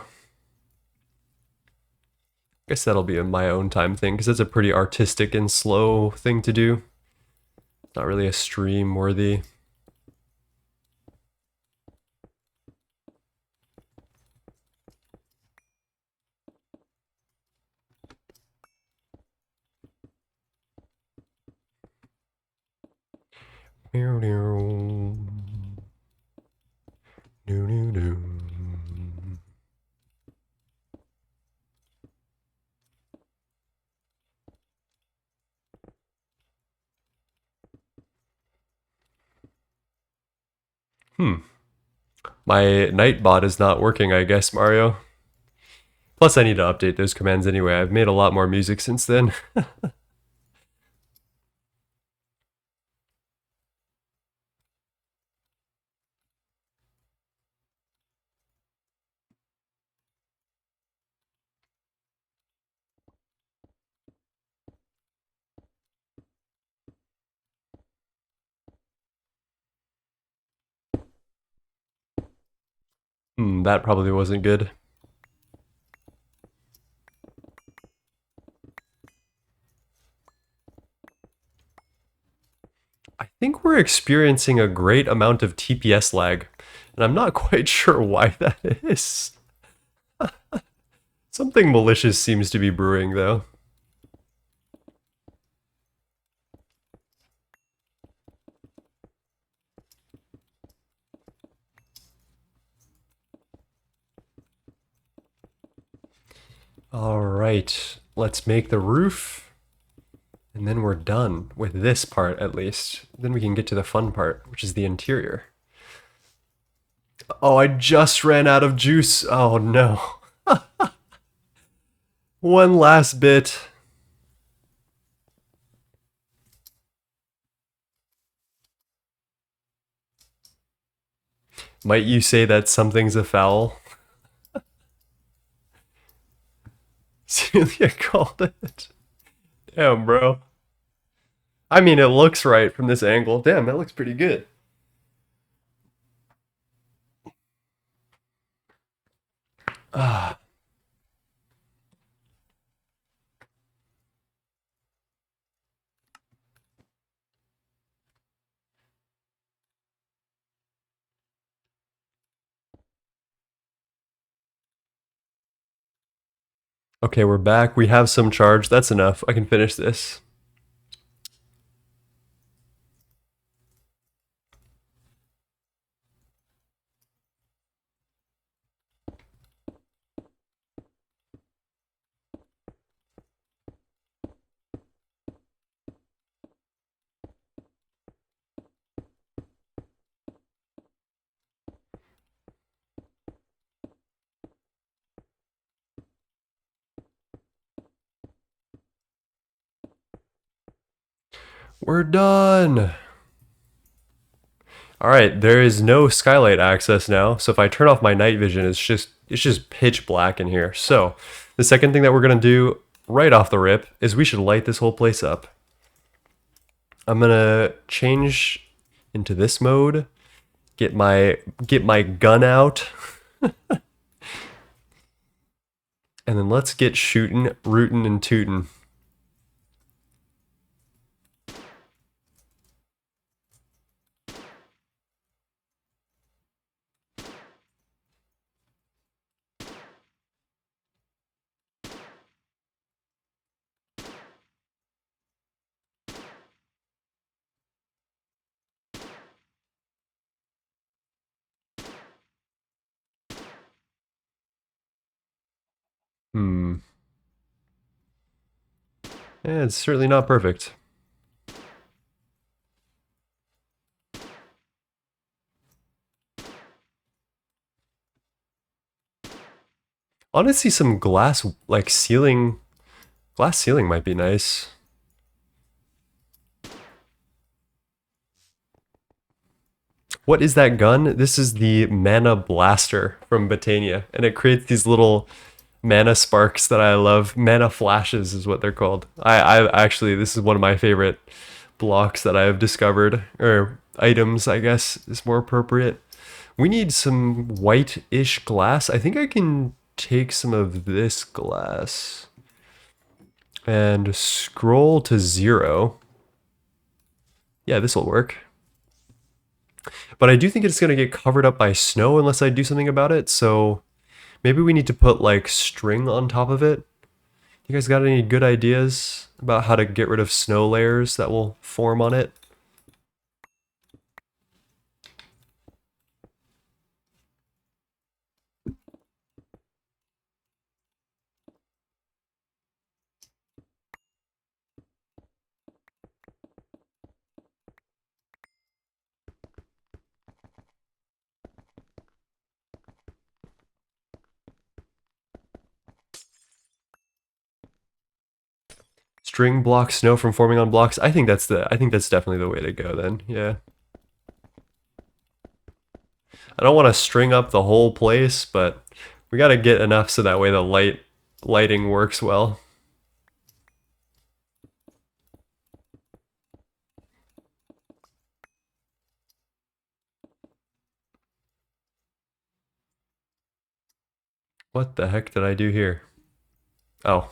I guess that'll be a my own time thing because it's a pretty artistic and slow thing to do. Not really a stream worthy. My Nightbot is not working, I guess, Mario. Plus, I need to update those commands anyway. I've made a lot more music since then. That probably wasn't good. I think we're experiencing a great amount of TPS lag, and I'm not quite sure why that is. Something malicious seems to be brewing, though. Alright, let's make the roof, and then we're done with this part at least. Then we can get to the fun part, which is the interior. Oh, I just ran out of juice. Oh no. One last bit. Might you say that something's afoul? Celia called it. Damn, bro. I mean, it looks right from this angle. Damn, that looks pretty good. Ah. Okay, we're back. We have some charge. That's enough. I can finish this. We're done. All right, there is no skylight access now. So if I turn off my night vision, it's just pitch black in here. So the second thing that we're gonna do right off the rip is we should light this whole place up. I'm gonna change into this mode, get my gun out, and then let's get shooting, rootin', and tootin'. Hmm. It's certainly not perfect. Honestly, some glass, like ceiling, glass ceiling might be nice. What is that gun? This is the Mana Blaster from Botania, and it creates these little mana sparks that I love. Mana flashes is what they're called. I actually, this is one of my favorite blocks that I have discovered, or items, I guess is more appropriate. We need some white-ish glass. I think I can take some of this glass and scroll to 0. Yeah, this will work. But I do think it's going to get covered up by snow unless I do something about it, so maybe we need to put like string on top of it. You guys got any good ideas about how to get rid of snow layers that will form on it? String blocks snow from forming on blocks. I think that's definitely the way to go then. Yeah. I don't want to string up the whole place, but we got to get enough so that way the lighting works well. What the heck did I do here? Oh.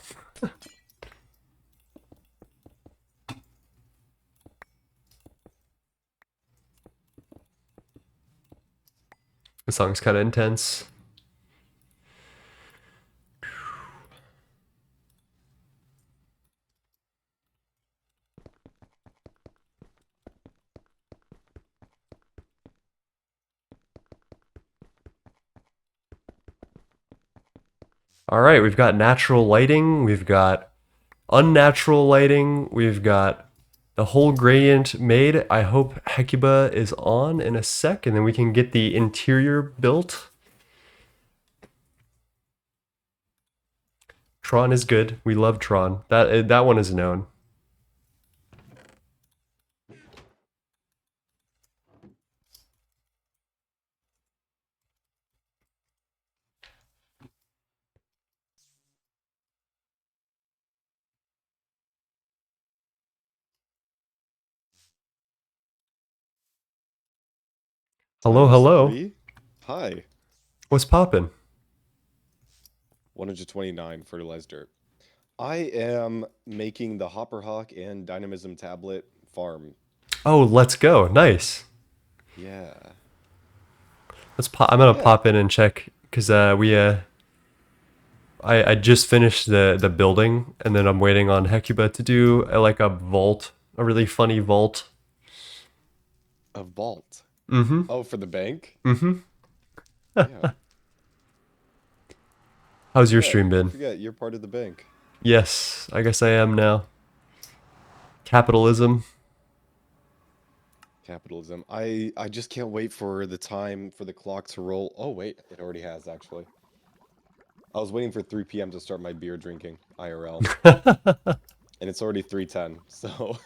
The song's kind of intense. All right, we've got natural lighting, we've got unnatural lighting, we've got the whole gradient made. I hope Hecuba is on in a sec, and then we can get the interior built. Tron is good. We love Tron. That one is known. Hello, Times hello. 3? Hi. What's poppin'? 129 fertilized dirt. I am making the Hopper Hawk and Dynamism tablet farm. Oh, let's go. Nice. Yeah. I'm gonna Yeah. pop in and check because I just finished the building, and then I'm waiting on Hecuba to do like a vault, a really funny vault. A vault. Mm-hmm. Oh, for the bank? Mm-hmm. Yeah. How's your Yeah, stream I been? forget you're part of the bank. Yes, I guess I am now. Capitalism. Capitalism. I just can't wait for the time for the clock to roll. Oh, wait, it already has actually. I was waiting for 3 p.m. to start my beer drinking, IRL, and it's already 3:10. So,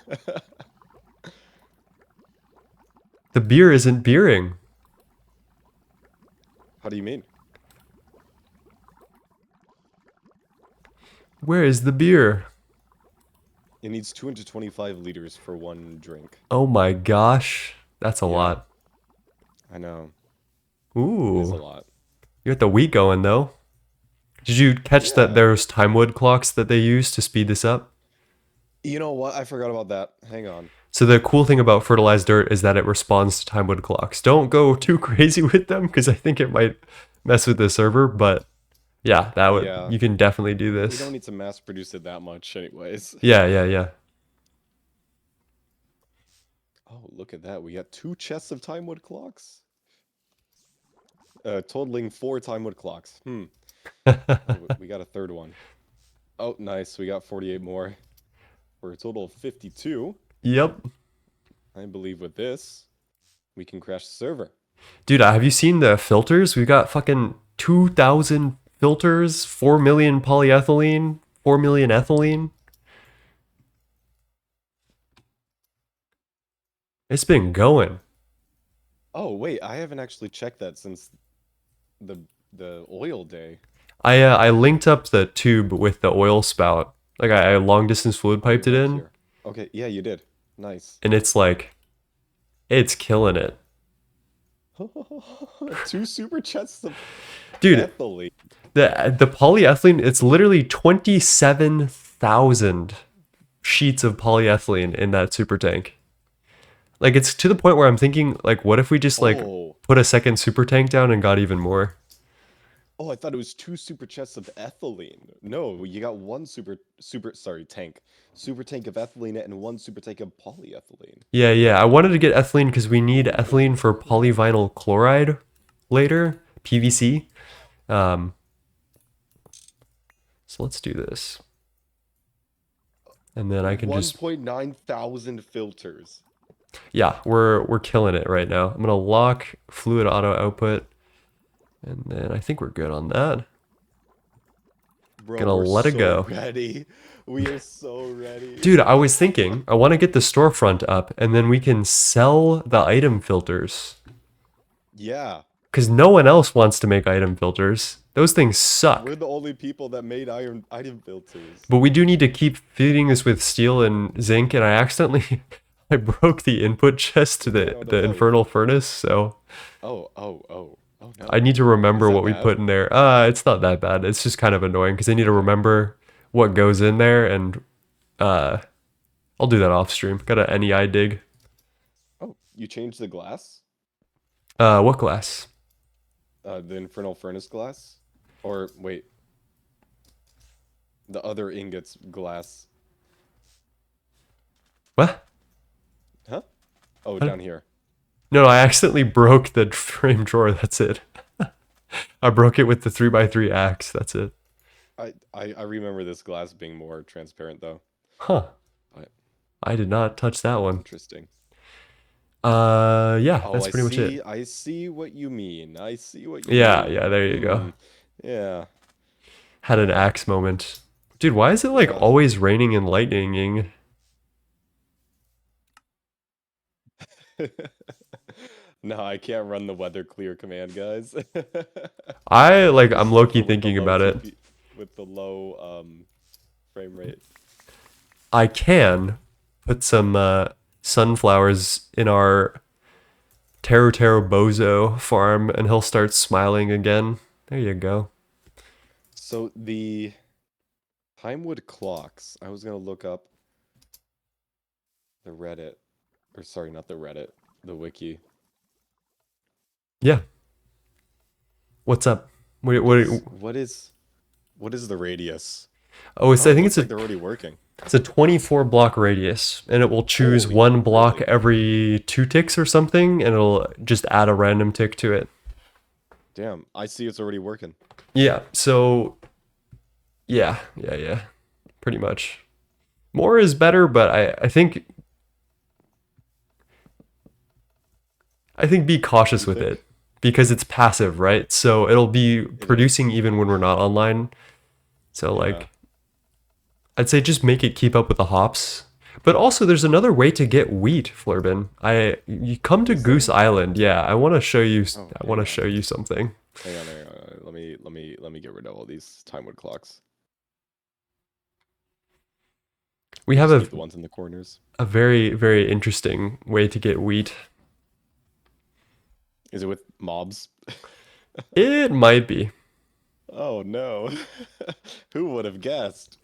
The beer isn't beering. how do you mean? Where is the beer? It needs 225 liters for one drink. Oh my gosh. That's a Yeah, lot. I know. It is a Ooh. lot. You got the wheat going though. Did you catch that Yeah. there's time wood clocks that they use to speed this up? You know what? I forgot about that. Hang on. So the cool thing about fertilized dirt is that it responds to time wood clocks. Don't go too crazy with them because I think it might mess with the server, but yeah, that would Yeah. you can definitely do We don't this. need to mass produce it that much anyways. Yeah, yeah, yeah. Oh, look at that. We got 2 chests of time wood clocks. Totaling 4 time wood clocks. Oh, we got a third one. Oh, nice. We got 48 more. for a total of 52. Yep. I believe with this, we can crash the server. Dude, have you seen the filters? We got fucking 2,000 filters, 4 million polyethylene, 4 million ethylene. It's been going. Oh, wait, I haven't actually checked that since the the oil day. I linked up the tube with the oil spout. Like I long distance fluid Oh, piped it right in, here. Okay, yeah, you did. Nice. and it's like, it's killing it. 2 super chests of Dude, ethylene. the polyethylene, it's literally 27,000 sheets of polyethylene in that super tank. Like it's to the point where I'm thinking, like, what if we just like Oh, put a second super tank down and got even more? oh, I thought it was 2 super chests of ethylene. No, you got one tank. Super tank of ethylene and 1 super tank of polyethylene. Yeah, yeah. I wanted to get ethylene because we need ethylene for polyvinyl chloride later, PVC. Um, so let's do this. And then I can just 1.9 thousand filters. yeah, we're killing it right now. I'm gonna lock fluid auto output, and then I think we're good on that. Bro, Gonna we're let it so go. ready. We are so ready. Dude, I was thinking I want to get the storefront up, and then we can sell the item filters. Yeah, Because no one else wants to make item filters. Those things suck. we're the only people that made item filters. But we do need to keep feeding this with steel and zinc, and I accidentally I broke the input chest to Oh the no. infernal furnace, so Oh I no. need to Is remember that what we bad? put in there. It's not that bad. It's just kind of annoying because I need to Okay. remember what goes in there, and uh, I'll do that off stream. Got a NEI dig. Oh, you changed the glass? What glass? The infernal furnace glass? Or wait, the other ingots glass. What? Huh? Oh, What? down here. No, I accidentally broke the frame drawer. That's it. I broke it with the 3x3 axe. That's it. I remember this glass being more transparent though. Huh. But I did not touch that one. interesting. Yeah, Oh, that's pretty much it. I see what you mean. I see what you Yeah, yeah, mean. there you go. Yeah. Had an axe moment. Dude, why is it like Yeah. always raining and lightning? No, I can't run the weather clear command, guys. I'm low-key With the thinking low about it. TP, with the low frame rate. I can put some sunflowers in our Taro Bozo farm and he'll start smiling again. There you go. So the Timewood clocks, I was gonna look up the Reddit, or sorry, not the Reddit, the wiki. Yeah. What's up? Because what is the radius? Oh, Oh, I it think looks like they're already working. it's a 24 block radius, and it will choose Holy, one block really? every 2 ticks or something, and it'll just add a random tick to it. Damn, I see it's already working. Yeah, so yeah, pretty much. More is better, but I think be cautious You with think? it because it's passive, right? So it'll be It producing is. even when we're not online. So Yeah. like I'd say just make it keep up with the hops. But also there's another way to get wheat, Flurbin. You come to Is Goose there? Island. Yeah, I want to show you Oh, I want to show you something. hang on. Let me get rid of all these Timewood clocks. We I'll have just leave the ones in the corners. a very interesting way to get wheat. Is it with mobs? It might be. Oh no. Who would have guessed?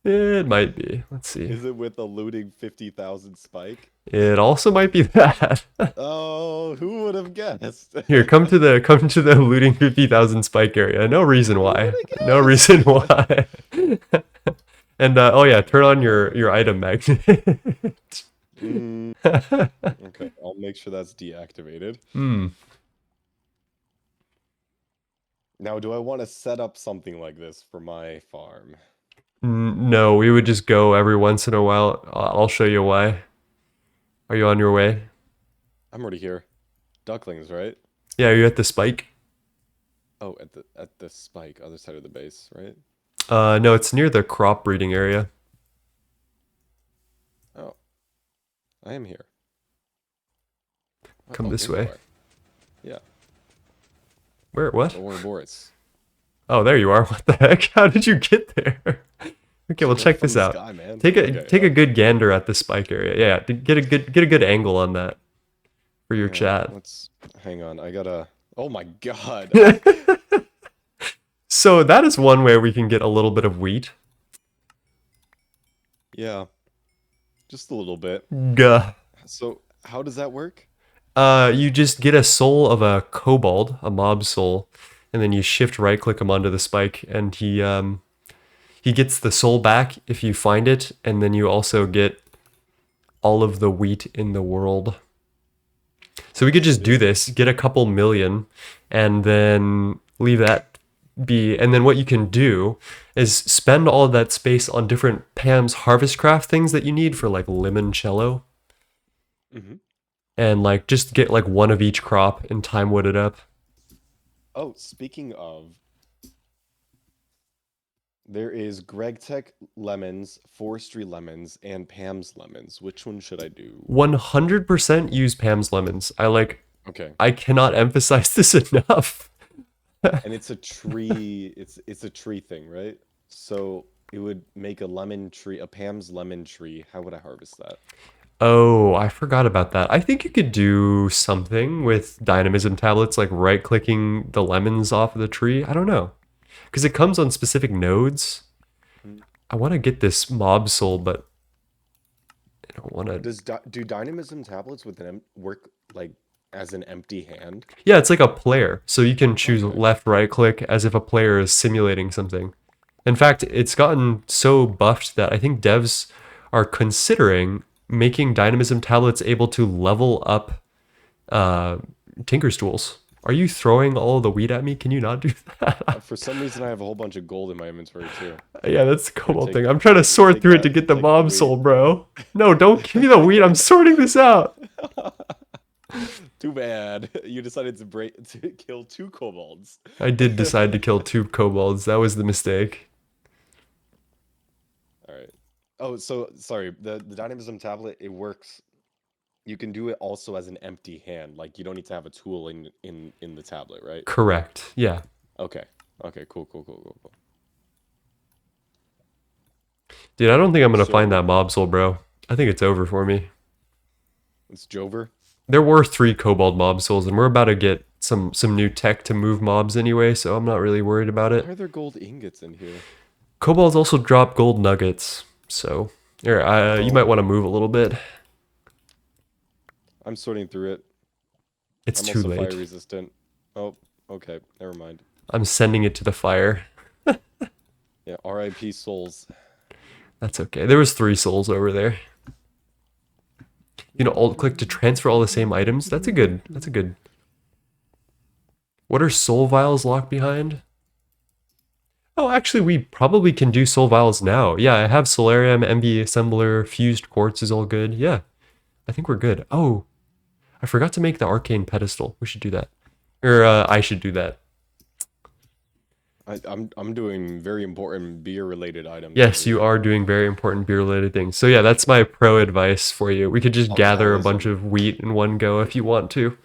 It might be. Let's see. Is it with a looting 50,000 spike? It also might be that. Oh, who would have guessed? Here, come to the looting 50,000 spike area. No reason Who would why. have No guessed? reason why. And oh yeah, turn on your item magnet. Mm, okay, I'll make sure that's deactivated. Hmm. Now, do I want to set up something like this for my farm? No, we would just go every once in a while. I'll show you why. Are you on your way? I'm already here. Ducklings, right? Yeah, are you at the spike? Oh, at the spike, other side of the base, right? No, it's near the crop breeding area. Oh, I am here. Come Oh, this there you way. are. Yeah, Where? What? Ouroboros. Oh, there you are. What the heck? How did you get there? Okay, well check From this the out. sky, man. Take a Okay, take a good gander at the spike area. Yeah, to get a good angle on that for your yeah. chat. Let's hang on. I gotta. Oh my God. I So that is one way we can get a little bit of wheat. yeah, just a little bit. Gah. So how does that work? You just get a soul of a kobold, a mob soul, and then you shift right click him onto the spike, and he gets the soul back if you find it, and then you also get all of the wheat in the world. So we could just do Sweet. this, get a couple million, and then leave that be. And then what you can do is spend all of that space on different Pam's harvest craft things that you need for like limoncello, Hmm. and like just get like one of each crop and time wood it up. Oh, speaking of, there is Gregtech lemons, forestry lemons, and Pam's lemons. Which one should I do? 100% use Pam's lemons. Okay. I cannot emphasize this enough. And it's a tree, it's a tree thing, right? So it would make a lemon tree, a Pam's lemon tree. How would I harvest that? Oh, I forgot about that. I think you could do something with dynamism tablets, like right clicking the lemons off of the tree. I don't know. Because it comes on specific nodes. Hmm. I want to get this mob soul, but I don't want to. Do dynamism tablets with work like as an empty hand? Yeah, it's like a player. So you can choose Okay. left, right click as if a player is simulating something. In fact, it's gotten so buffed that I think devs are considering making dynamism tablets able to level up uh, Tinker Stools. Are you throwing all the wheat at me? Can you not do that? For some reason, I have a whole bunch of gold in my inventory too. Yeah, that's the Here, cobalt thing. I'm trying to sort take through it to that. get the Take the mob wheat. soul, bro. No, don't give me the wheat. I'm sorting this out. Too bad. You decided to kill two kobolds. I did decide to kill two kobolds. That was the mistake. All right. Oh, so sorry. The dynamism tablet, it works. You can do it also as an empty hand. Like you don't need to have a tool in the tablet, right? Correct. Yeah. Okay. Okay. Cool. Cool. Cool. Cool. Cool. Dude, I don't think I'm gonna find So that mob soul, bro. I think it's over for me. it's Jover. There were 3 kobold mob souls, and we're about to get some new tech to move mobs anyway, so I'm not really worried about Why it. are there gold ingots in here? Kobolds also drop gold nuggets, so here, you might Oh, want to move a little bit. I'm sorting through it. It's I'm too also fire late. resistant. Oh, okay. Never mind. I'm sending it to the fire. Yeah. R.I.P. souls. That's okay. There was 3 souls over there. You know, alt click to transfer all the same items. That's a good. What are soul vials locked behind? Oh, actually, we probably can do soul vials now. Yeah, I have solarium, MB assembler, fused quartz is all good. Yeah, I think we're good. Oh, I forgot to make the arcane pedestal. We should do that. Or I should do that. I'm doing very important beer related items over Yes, you here. are doing very important beer related things. So yeah, that's my pro advice for you. We could just gather a bunch Alcoholism. of wheat in one go if you want to.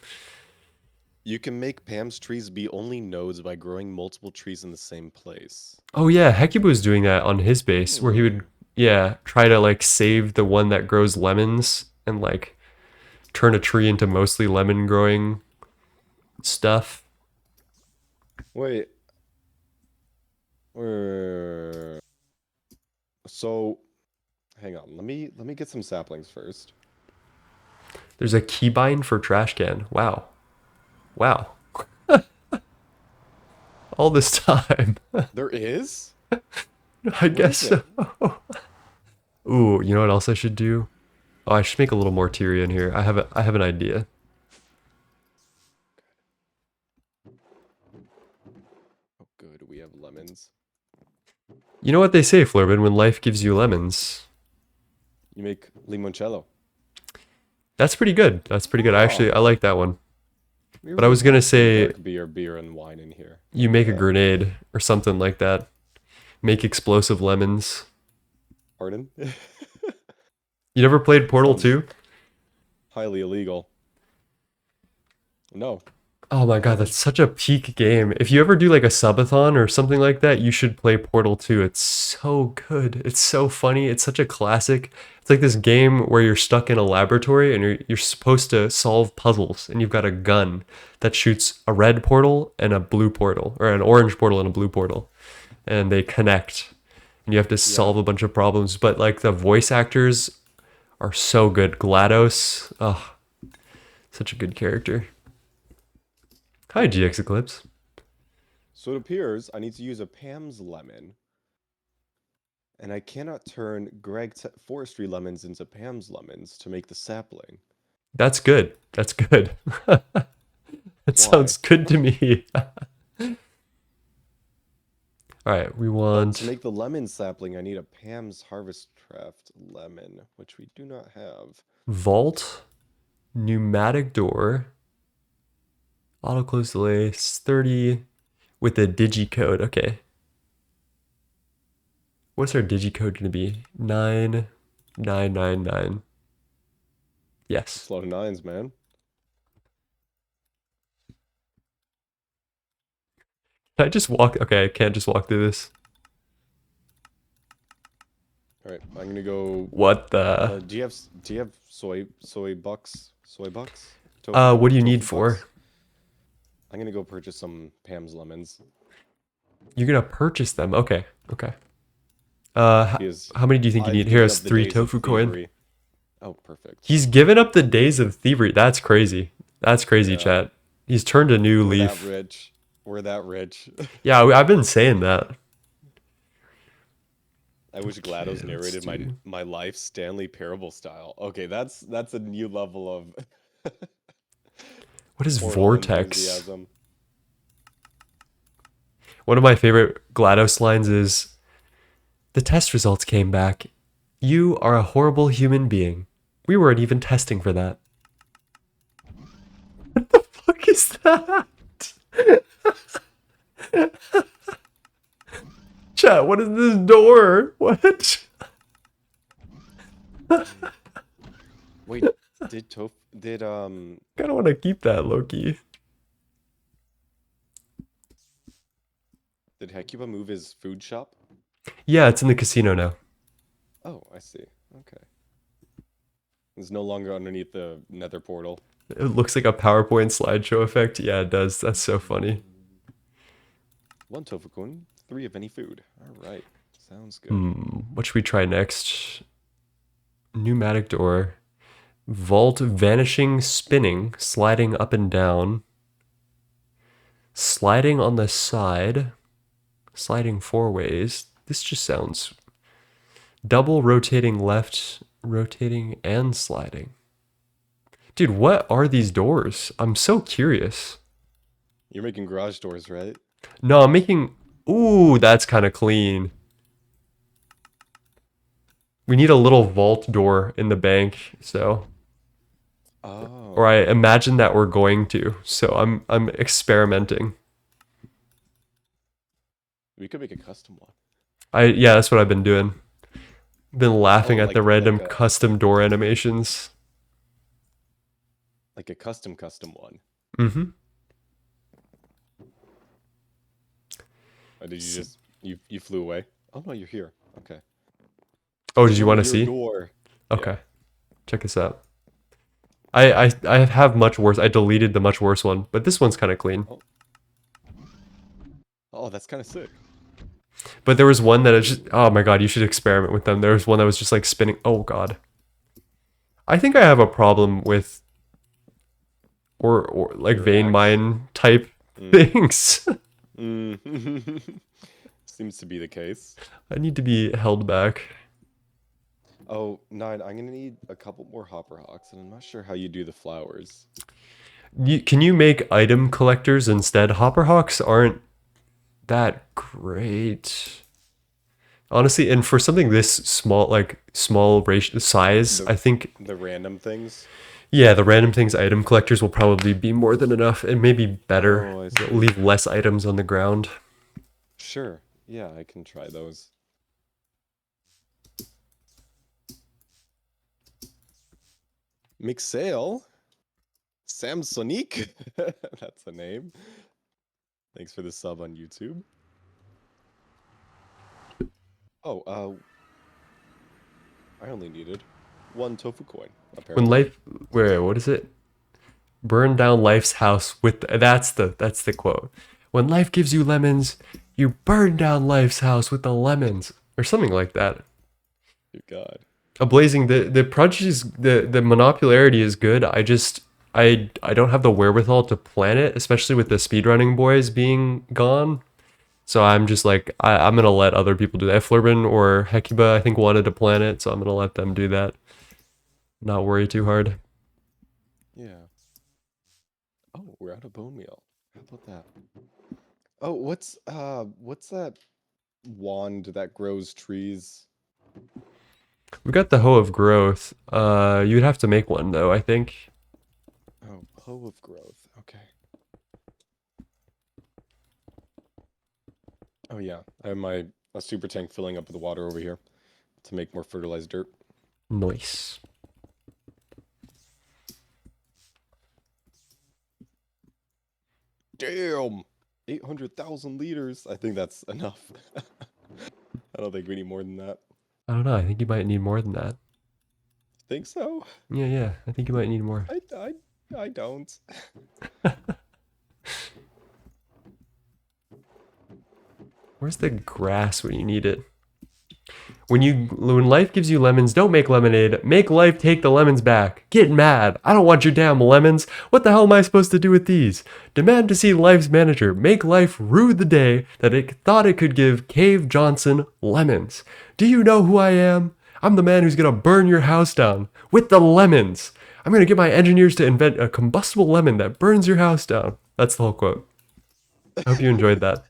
You can make Pam's trees be only nodes by growing multiple trees in the same place. Oh yeah, Hecuba was doing that on his base where he would, Hmm. yeah, try to like save the one that grows lemons and like turn a tree into mostly lemon growing stuff. Wait. uh, So, hang on. Let me get some saplings first. There's a keybind for trash can. Wow. Wow. All this time. There is? I What guess is it? so. Ooh, you know what else I should do? Oh, I should make a little more Tyrion here. I have an idea. Oh, good. We have lemons. You know what they say, Florbin, when life gives you lemons. You make limoncello. That's pretty good. That's pretty good. Oh, I like that one. we But I really was gonna have some say dark beer, and wine in here. you Look at make a that. grenade or something like that. Make explosive lemons. Pardon? You never played Portal Sounds 2? highly illegal. No, Oh my I god, haven't. that's such a peak game. If you ever do like a subathon or something like that, you should play Portal 2. It's so good. It's so funny. It's such a classic. It's like this game where you're stuck in a laboratory and you're supposed to solve puzzles and you've got a gun that shoots a red portal and a blue portal or an orange portal and a blue portal and they connect and you have to Yeah. solve a bunch of problems, but like the voice actors are so good. GLaDOS, oh, such a good character. Hi GX Eclipse. So it appears I need to use a Pam's lemon, and I cannot turn forestry lemons into Pam's lemons to make the sapling. That's good. That's good. That Why? sounds good to me. All right, we But to want make the lemon sapling, I need a Pam's Harvest Craft lemon, which we do not have. vault, pneumatic door, auto close delay, 30 with a digicode. Okay. What's our digicode going to be? 9999. It's Yes. a lot of nines, man. Can I just walk? Okay, I can't just walk through this. All right, I'm gonna go. What the? Do you have soy bucks, tofu What do you need tofu for? bucks? I'm gonna go purchase some Pam's lemons You're going to purchase them. Okay. Okay. because How many do you think you I've need? Here given is up the three days of tofu coin. thievery. Oh, perfect. He's given up the days of thievery. That's crazy. That's crazy, Yeah, chat. He's turned a new we're that leaf. rich. We're that rich. Yeah, I've been saying that. I wish Okay, GLaDOS let's narrated do. my life Stanley Parable style. Okay, that's a new level of What is Portal Vortex? enthusiasm. One of my favorite GLaDOS lines is the test results came back. You are a horrible human being. We weren't even testing for that. What the fuck is that? Chat, what is this door? What? Wait, did Kinda wanna keep that, Loki. did Hecuba move his food shop? Yeah, it's in the casino now. Oh, I see. Okay. It's no longer underneath the nether portal. It looks like a PowerPoint slideshow effect. Yeah, it does. That's so funny. One tofu-kun, three of any food. All right. Sounds good. What should we try next? Pneumatic door. Vault vanishing spinning, sliding up and down. Sliding on the side. Sliding four ways. This just sounds double rotating left, rotating and sliding. Dude, what are these doors? I'm so curious. You're making garage doors, right? No, I'm making. Ooh, that's kind of clean. We need a little vault door in the bank, so. Or Oh. I imagine that we're going to. So I'm experimenting. We could make a custom one. Yeah, that's what I've been doing. Been Oh, laughing at the random custom door animations. like a custom one. Mm-hmm. Or did you just you flew away? Oh no, you're here. Okay. Oh, did you Oh, want to your see? door. Yeah. Okay, check this out. I have much worse. I deleted the much worse one, but this one's kind of clean. Oh. Oh, that's kind of sick. But there was one that is just, oh my god, you should experiment with them. There was one that was just like spinning. Oh god. I think I have a problem with or like Your vein axe. mine type Mm. things. Mm. Seems to be the case. I need to be held back. Oh, nine. I'm gonna need a couple more hopper hawks, and I'm not sure how you do the flowers. Can you make item collectors instead? Hopper hawks aren't that great. Honestly, and for something this small, like small ratio size, The I think, the random things. yeah, the random things item collectors will probably be more than enough and maybe better. Oh, I They'll see. leave less items on the ground. Sure. Yeah, I can try those. Mixail? Samsonique? That's a name. Thanks for the sub on YouTube. Oh, I only needed one tofu coin, When apparently. life, wait, what is it? Burn down life's house with that's the quote. When life gives you lemons, you burn down life's house with the lemons, or something like that. Good God. A blazing the project is the monocularity is good. I don't have the wherewithal to plan it, especially with the speedrunning boys being gone. So I'm just like I'm gonna let other people do that. Flurbin or Hecuba I think wanted to plan it, so I'm gonna let them do that. Not worry too hard. Yeah. Oh, we're out of bone meal. How about that? Oh, what's that wand that grows trees? We got the hoe of growth. You'd have to make one though, I think. Oh, hoe of growth. Okay. Oh yeah, I have my a super tank filling up with water over here to make more fertilized dirt. Nice. Damn! 800,000 liters. I think that's enough. I don't think we need more than that. I don't know. I think you might need more than that. Think so? Yeah, yeah. I think you might need more. I, I, I don't. Where's the grass when you need it? When life gives you lemons, don't make lemonade. Make life take the lemons back. Get mad. I don't want your damn lemons. What the hell am I supposed to do with these? Demand to see life's manager. Make life rue the day that it thought it could give Cave Johnson lemons. Do you know who I am? I'm the man who's gonna burn your house down with the lemons. I'm gonna get my engineers to invent a combustible lemon that burns your house down. That's the whole quote. I hope you enjoyed that.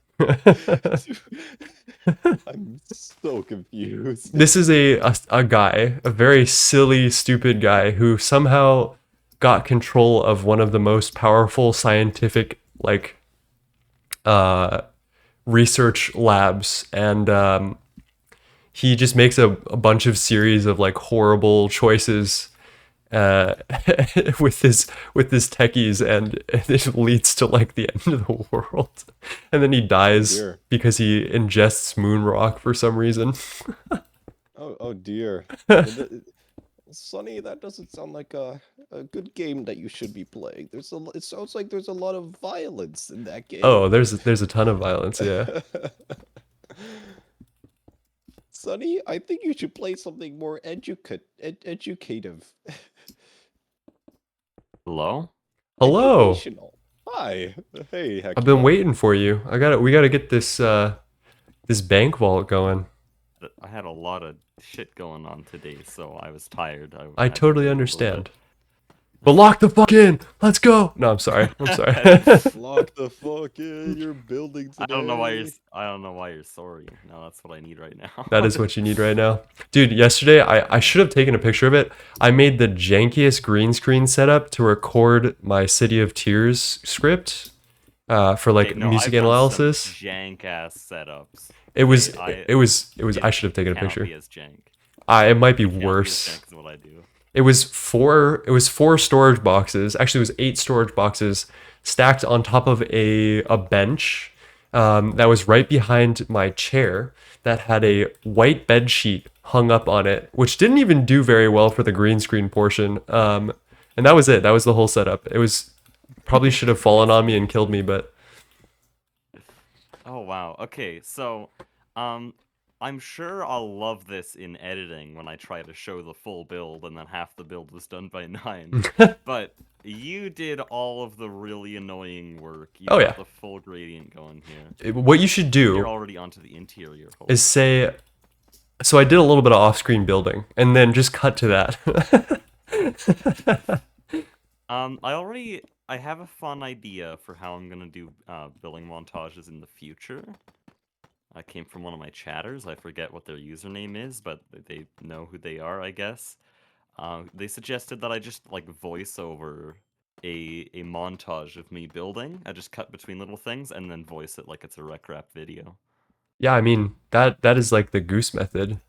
I'm so confused. This is a guy, a very silly, stupid guy who somehow got control of one of the most powerful scientific like uh, research labs, and he just makes a bunch of series of like horrible choices uh, with his techies, and it leads to like the end of the world. And then he Oh dies dear. because he ingests moon rock for some reason. Oh dear. Sonny, that doesn't sound like a good game that you should be playing. It sounds like there's a lot of violence in that Oh, game. there's a ton of violence. Yeah. Sonny, I think you should play something more educative, Hello? Hello. educational. Hi. Hey, I've been Hecuba. waiting for you. We gotta get this bank vault going. I had a lot of shit going on today, so I was tired. I had to totally wait a little bit. understand. But lock the fuck in. Let's go. No, I'm sorry. I'm sorry. Lock the fuck in your building I don't know why you're today. I don't know why you're sorry. No, that's what I need right now. That is what you need right now. Dude, yesterday I should have taken a picture of it. I made the jankiest green screen setup to record my City of Tears script for Okay, like no, music I've done some analysis. jank ass setups. It was I it was I it should have taken a cannot picture. be as jank. It might be It cannot be as worse. jank as what I do. It was four storage boxes. Actually, it was 8 storage boxes stacked on top of a bench that was right behind my chair that had a white bed sheet hung up on it, which didn't even do very well for the green screen portion. And that was it. That was the whole setup. It was probably should have fallen on me and killed me, but Oh wow. Okay, so I'm sure I'll love this in editing when I try to show the full build and then half the build was done by 9. But you did all of the really annoying work. You oh got yeah. the full gradient going here. What you should And you're do already onto the interior. is say, so I did a little bit of off-screen building, and then just cut to that. I have a fun idea for how I'm gonna do building montages in the future. came from one of my chatters. I forget what their username is, but they know who they are, I guess. They suggested that I just like voice over a montage of me building. I just cut between little things and then voice it like it's a rec rap video. Yeah, I mean that is like the goose method,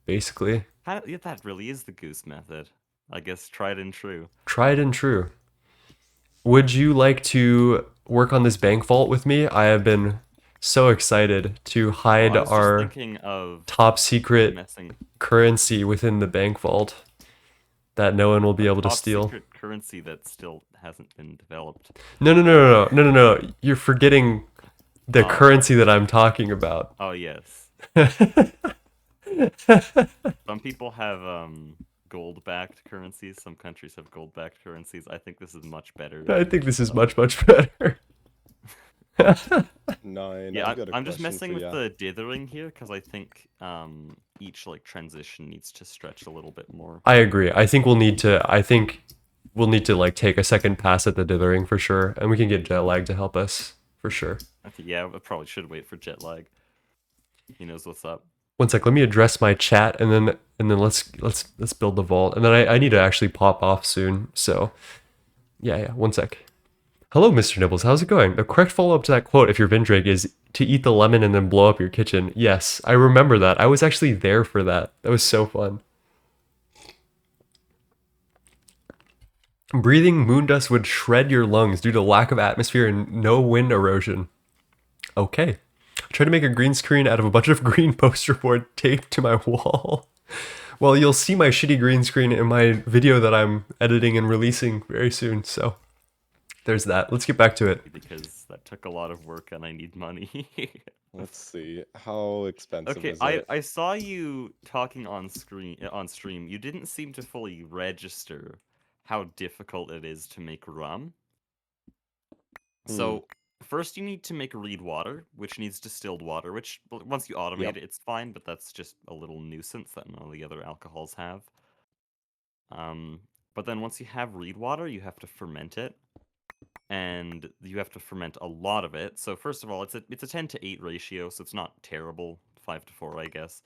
basically. Yeah, that really is the goose method. I guess tried and true. Tried and true. Would you like to work on this bank vault with me? I have been so excited to hide I was just our thinking of top secret messing currency within the bank vault that no one will be able to top steal. secret currency that still hasn't been developed. No. You're forgetting the Oh. currency that I'm talking about. Oh yes. Some people have gold-backed currencies. Some countries have gold-backed currencies. I think this is much better. I think this is much better. Nine. Yeah, I've got a I'm just question messing for with ya. the dithering here because I think each like transition needs to stretch a little bit more. I agree. I think we'll need to like take a second pass at the dithering for sure, and we can get jet lag to help us for sure. I think, yeah, I probably should wait for jet lag. He knows what's up. One sec, let me address my chat and then let's build the vault. And then I need to actually pop off soon. So yeah, one sec. Hello, Mr. Nibbles, how's it going? The correct follow-up to that quote, if you're Vindrake, is to eat the lemon and then blow up your kitchen. Yes, I remember that. I was actually there for that. That was so fun. Breathing moon dust would shred your lungs due to lack of atmosphere and no wind erosion. Okay. Try to make a green screen out of a bunch of green poster board taped to my wall. Well, you'll see my shitty green screen in my video that I'm editing and releasing very soon, so there's that. Let's get back to it. Because that took a lot of work and I need money. Let's see. How expensive Okay, is it? I saw you talking on stream. You didn't seem to fully register how difficult it is to make rum. So first you need to make reed water, which needs distilled water, which once you automate Yep. it, it's fine, but that's just a little nuisance that none of the other alcohols have. But then once you have reed water, you have to ferment it. And you have to ferment a lot of it. So first of all, it's a 10-to-8 ratio, so it's not terrible. 5-to-4, I guess.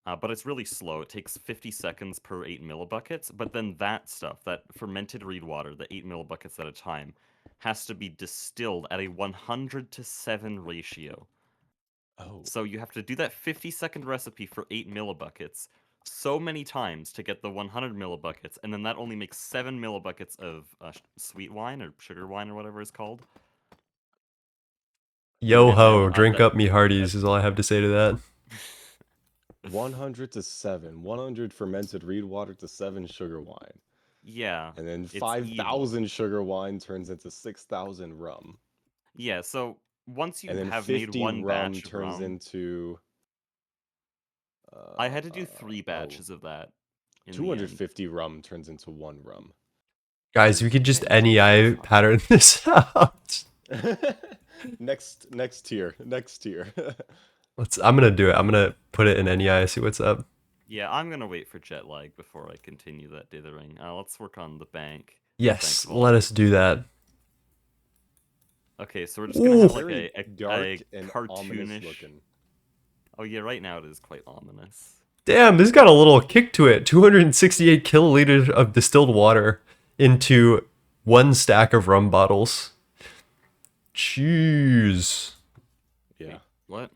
But it's really slow. It takes 50 seconds per 8 millibuckets. But then that stuff, that fermented reed water, the 8 millibuckets at a time, has to be distilled at a 100-to-7 ratio. Oh. So you have to do that 50-second recipe for 8 millibuckets so many times to get the 100 millibuckets, and then that only makes 7 millibuckets of sweet wine or sugar wine or whatever it's called. Yo And ho, then, drink up me hearties is all I have to say to that. 100 to 7. 100 fermented reed water to 7 sugar wine. Yeah. And then it's 5,000 sugar wine turns into 6,000 rum. Yeah, so once you And then have 50 made one rum batch of turns rum, into... I had to do 3 batches of that. In the end. 250 rum turns into 1 rum. Guys, we could just NEI pattern this out. Next tier. I'm gonna do it. I'm gonna put it in NEI, see what's up. Yeah, I'm gonna wait for jet lag before I continue that dithering. Let's work on the bank. Yes, Bank let us do that. Okay, so we're just gonna have like Very a dark and ominous cartoonish. looking. Oh yeah, right now it is quite ominous. Damn, this got a little kick to it. 268 kiloliters of distilled water into 1 stack of rum bottles. Jeez. Yeah. What?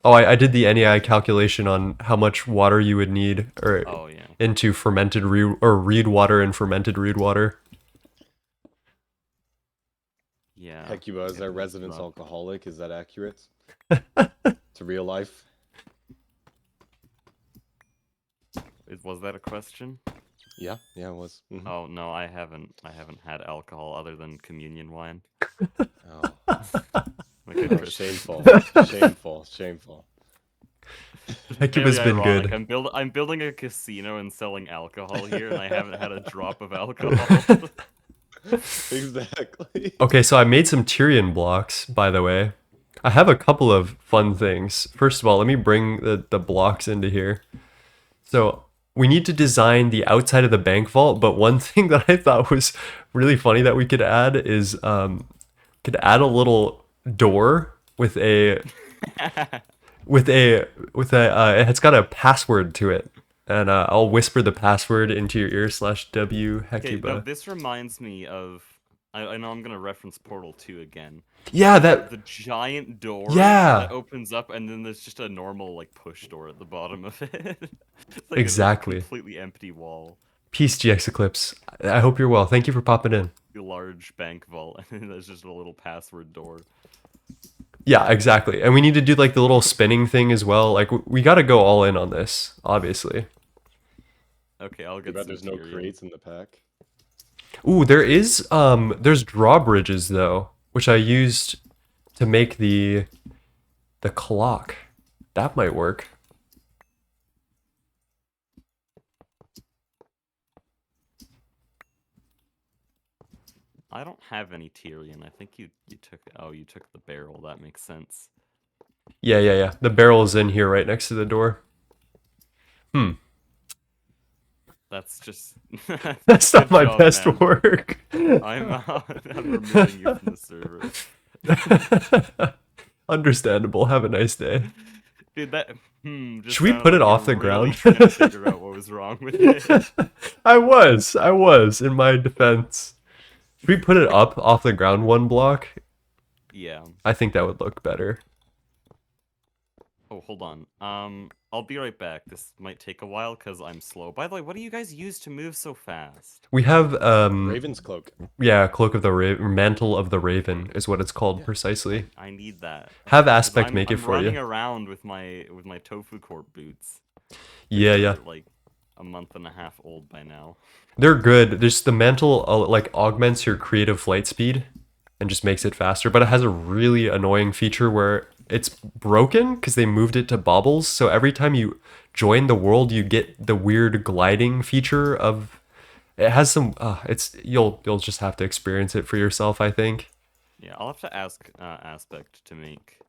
Oh, I did the NEI calculation on how much water you would need Oh yeah. into fermented reed water and fermented reed water. Yeah. Hecuba is our it's resident rough. alcoholic. Is that accurate? To real life? Was that a question? Yeah, it was. Mhm. Oh no, I haven't had alcohol other than communion wine. Oh. Like a Oh, Christian. shameful. Hecuba's Very been ironic. good. I'm building a casino and selling alcohol here, and I haven't had a drop of alcohol. Exactly. Okay, so I made some Tyrion blocks, by the way. I have a couple of fun things. First of all, let me bring the blocks into here. So we need to design the outside of the bank vault, but one thing that I thought was really funny that we could add is could add a little door with a it's got a password to it, and I'll whisper the password into your ear /W Okay, no, Hecuba. this reminds me of. I know I'm gonna reference Portal 2 again. Yeah, that. The giant door Yeah. that opens up, and then there's just a normal like push door at the bottom of it. It's like a Exactly. completely empty wall, Peace, GX Eclipse. I hope you're well. Thank you for popping in. a large bank vault, and then there's just a little password door. Yeah, exactly. And we need to do like the little spinning thing as well. Like we got to go all in on this, obviously. Okay, I'll Too get bad some there's no Tyrion. crates in the pack. Ooh, there's drawbridges though, which I used to make the clock. That might work. I don't have any Tyrion. I think you took. Oh, you took the barrel. That makes sense. Yeah. The barrel is in here right next to the door. That's just. That's not Good my job, best man. work. I'm removing you from the server. Understandable. Have a nice day. Dude, that just Should we sounded put it like off you're the really ground? trying to figure out what was wrong with it. I was in my defense. Should we put it up off the ground one block? Yeah. I think that would look better. Oh, hold on. I'll be right back. This might take a while because I'm slow. By the way, what do you guys use to move so fast? We have Raven's cloak. yeah, cloak of the raven, mantle of the raven is what it's called precisely. I need that. Have 'Cause aspect make it I'm for running you. around with my tofu corp boots. Yeah. They're like a month and a half old by now. They're good. Just the mantle like augments your creative flight speed and just makes it faster, but it has a really annoying feature where it's broken because they moved it to baubles. So every time you join the world, you get the weird gliding feature of it has some it's you'll just have to experience it for yourself, I think. Yeah, I'll have to ask Aspect to make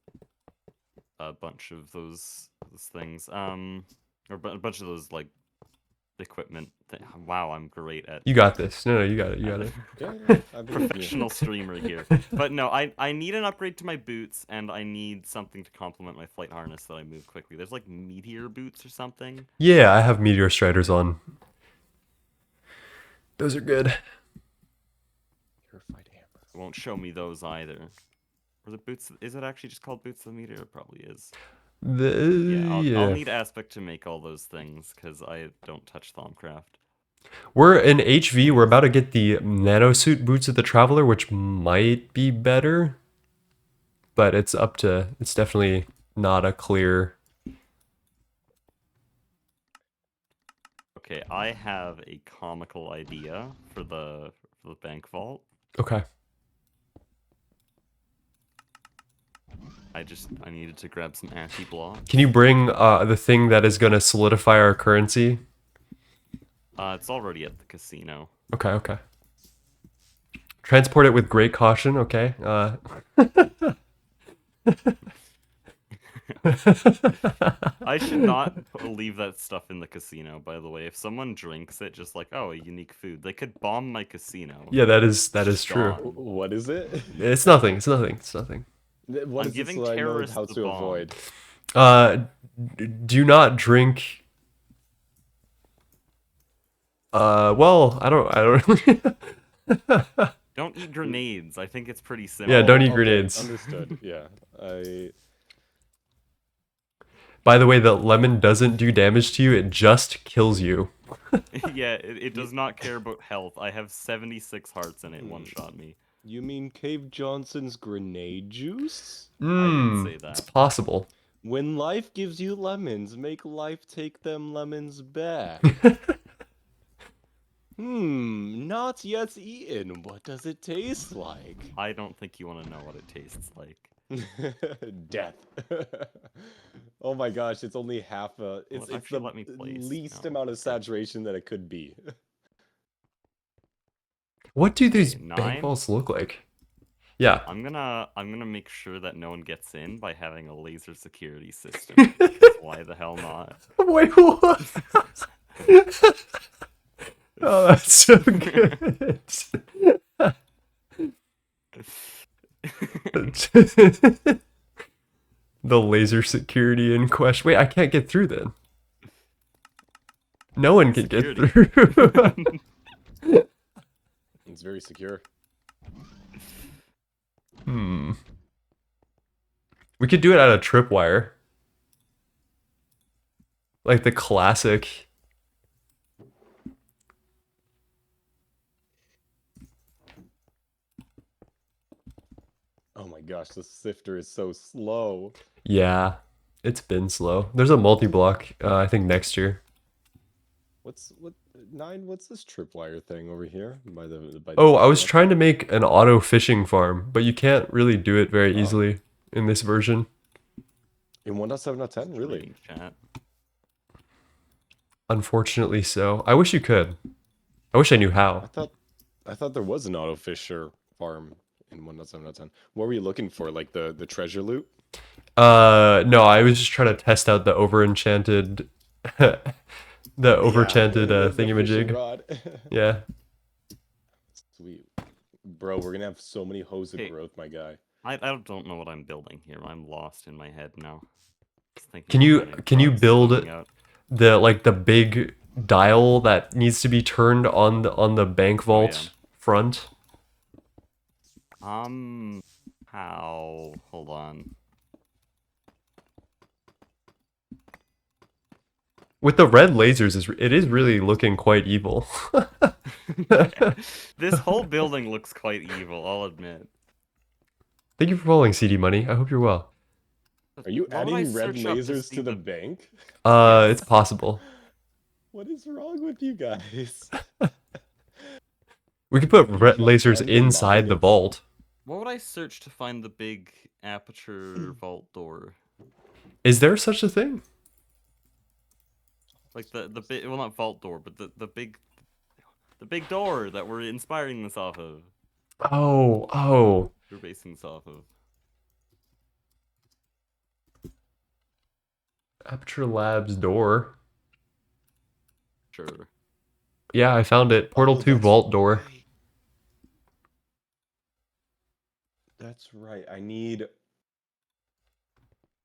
a bunch of those things. Or a bunch of those like equipment. Wow, I'm great at You got this. No, you got it. You got it. Yeah, I believe you. professional streamer here. But no, I need an upgrade to my boots, and I need something to complement my flight harness that I move quickly. There's like meteor boots or something. Yeah, I have meteor striders on. Those are good. Purified hammer. It won't show me those either. Or the boots? Is it actually just called boots of the meteor? It probably is. Yeah, I'll need Aspect to make all those things because I don't touch Thaumcraft. We're in HV. We're about to get the nanosuit boots of the Traveler, which might be better, but it's definitely not a clear. Okay, I have a comical idea for the bank vault. Okay. I needed to grab some anti-block. Can you bring the thing that is going to solidify our currency? It's already at the casino. Okay. Transport it with great caution, okay? I should not leave that stuff in the casino, by the way. If someone drinks it, just like, oh, a unique food, they could bomb my casino. Yeah, that is true. Gone. What is it? It's nothing. It's nothing. What I'm is giving this so I know terrorists how the to bomb. avoid? Do not drink. Well, I don't. Don't eat grenades. I think it's pretty simple. Yeah, don't eat Okay, grenades. Understood. Yeah, By the way, the lemon doesn't do damage to you; it just kills you. Yeah, it does not care about health. I have 76 hearts and it one-shot me. You mean Cave Johnson's grenade juice? I didn't say It's that. possible. When life gives you lemons, make life take them lemons back. Not yet eaten. What does it taste like? I don't think you want to know what it tastes like. Death. Oh my gosh, it's only half a. It's actually the let me place. least No, amount of okay. saturation that it could be. What do these Okay, bank 9? vaults look like? Yeah. I'm gonna make sure that no one gets in by having a laser security system. Because why the hell not? Wait, what? Oh, that's so good. The laser security in question. Wait, I can't get through then. No one can get Security. through. It's very secure. Hmm. We could do it out of tripwire. Like the classic. Oh my gosh, the sifter is so slow. Yeah, it's been slow. There's a multi-block, I think next year. What's this tripwire thing over here by the Oh, I was camp? trying to make an auto fishing farm, but you can't really do it very Oh. easily in this version. In 1.7.10, really? Reading chat. Unfortunately so. I wish you could. I wish I knew how. I thought there was an auto fisher farm in 1.7.10. What were you looking for? Like the treasure loot? No, I was just trying to test out the overenchanted the overenchanted the fishing thingamajig. rod. Yeah. Sweet. Bro, we're gonna have so many hoes of Hey. growth, my guy. I don't know what I'm building here. I'm lost in my head now. Just thinking Can of you random can you thoughts build zooming out. the big dial that needs to be turned on the bank vault front? How? Hold on. With the red lasers, it is really looking quite evil. This whole building looks quite evil, I'll admit. Thank you for following CD Money. I hope you're well. Are you Why would I adding red search up lasers see to the bank? It's possible. What is wrong with you guys? We could put red Shut lasers down the inside the mines. vault. What would I search to find the big aperture vault door? Is there such a thing? Like the big, well, not vault door, but the big door that we're inspiring this off of. Oh. We're basing this off of. Aperture Labs door. Sure. Yeah, I found it. Portal 2 that's vault door. right. That's right. I need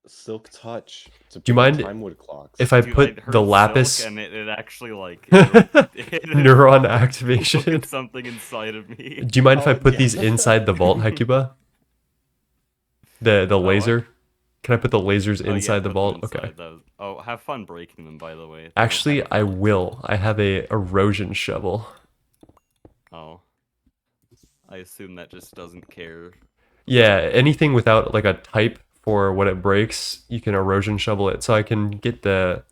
Silk Touch to Do you put mind the time wood clocks. If I Dude, put heard the silk lapis and it actually like neuron Look activation. at something inside of me. Do you mind if I Oh, put yeah. these inside the vault, Hecuba? The what? laser? Can I put the lasers Oh, yeah, inside the put them vault? inside Okay. those. Oh, have fun breaking them, by the way. They don't Actually, have a I vault. will. I have a erosion shovel. Oh. I assume that just doesn't care. Yeah, anything without like a type for when it breaks, you can erosion shovel it. So I can get the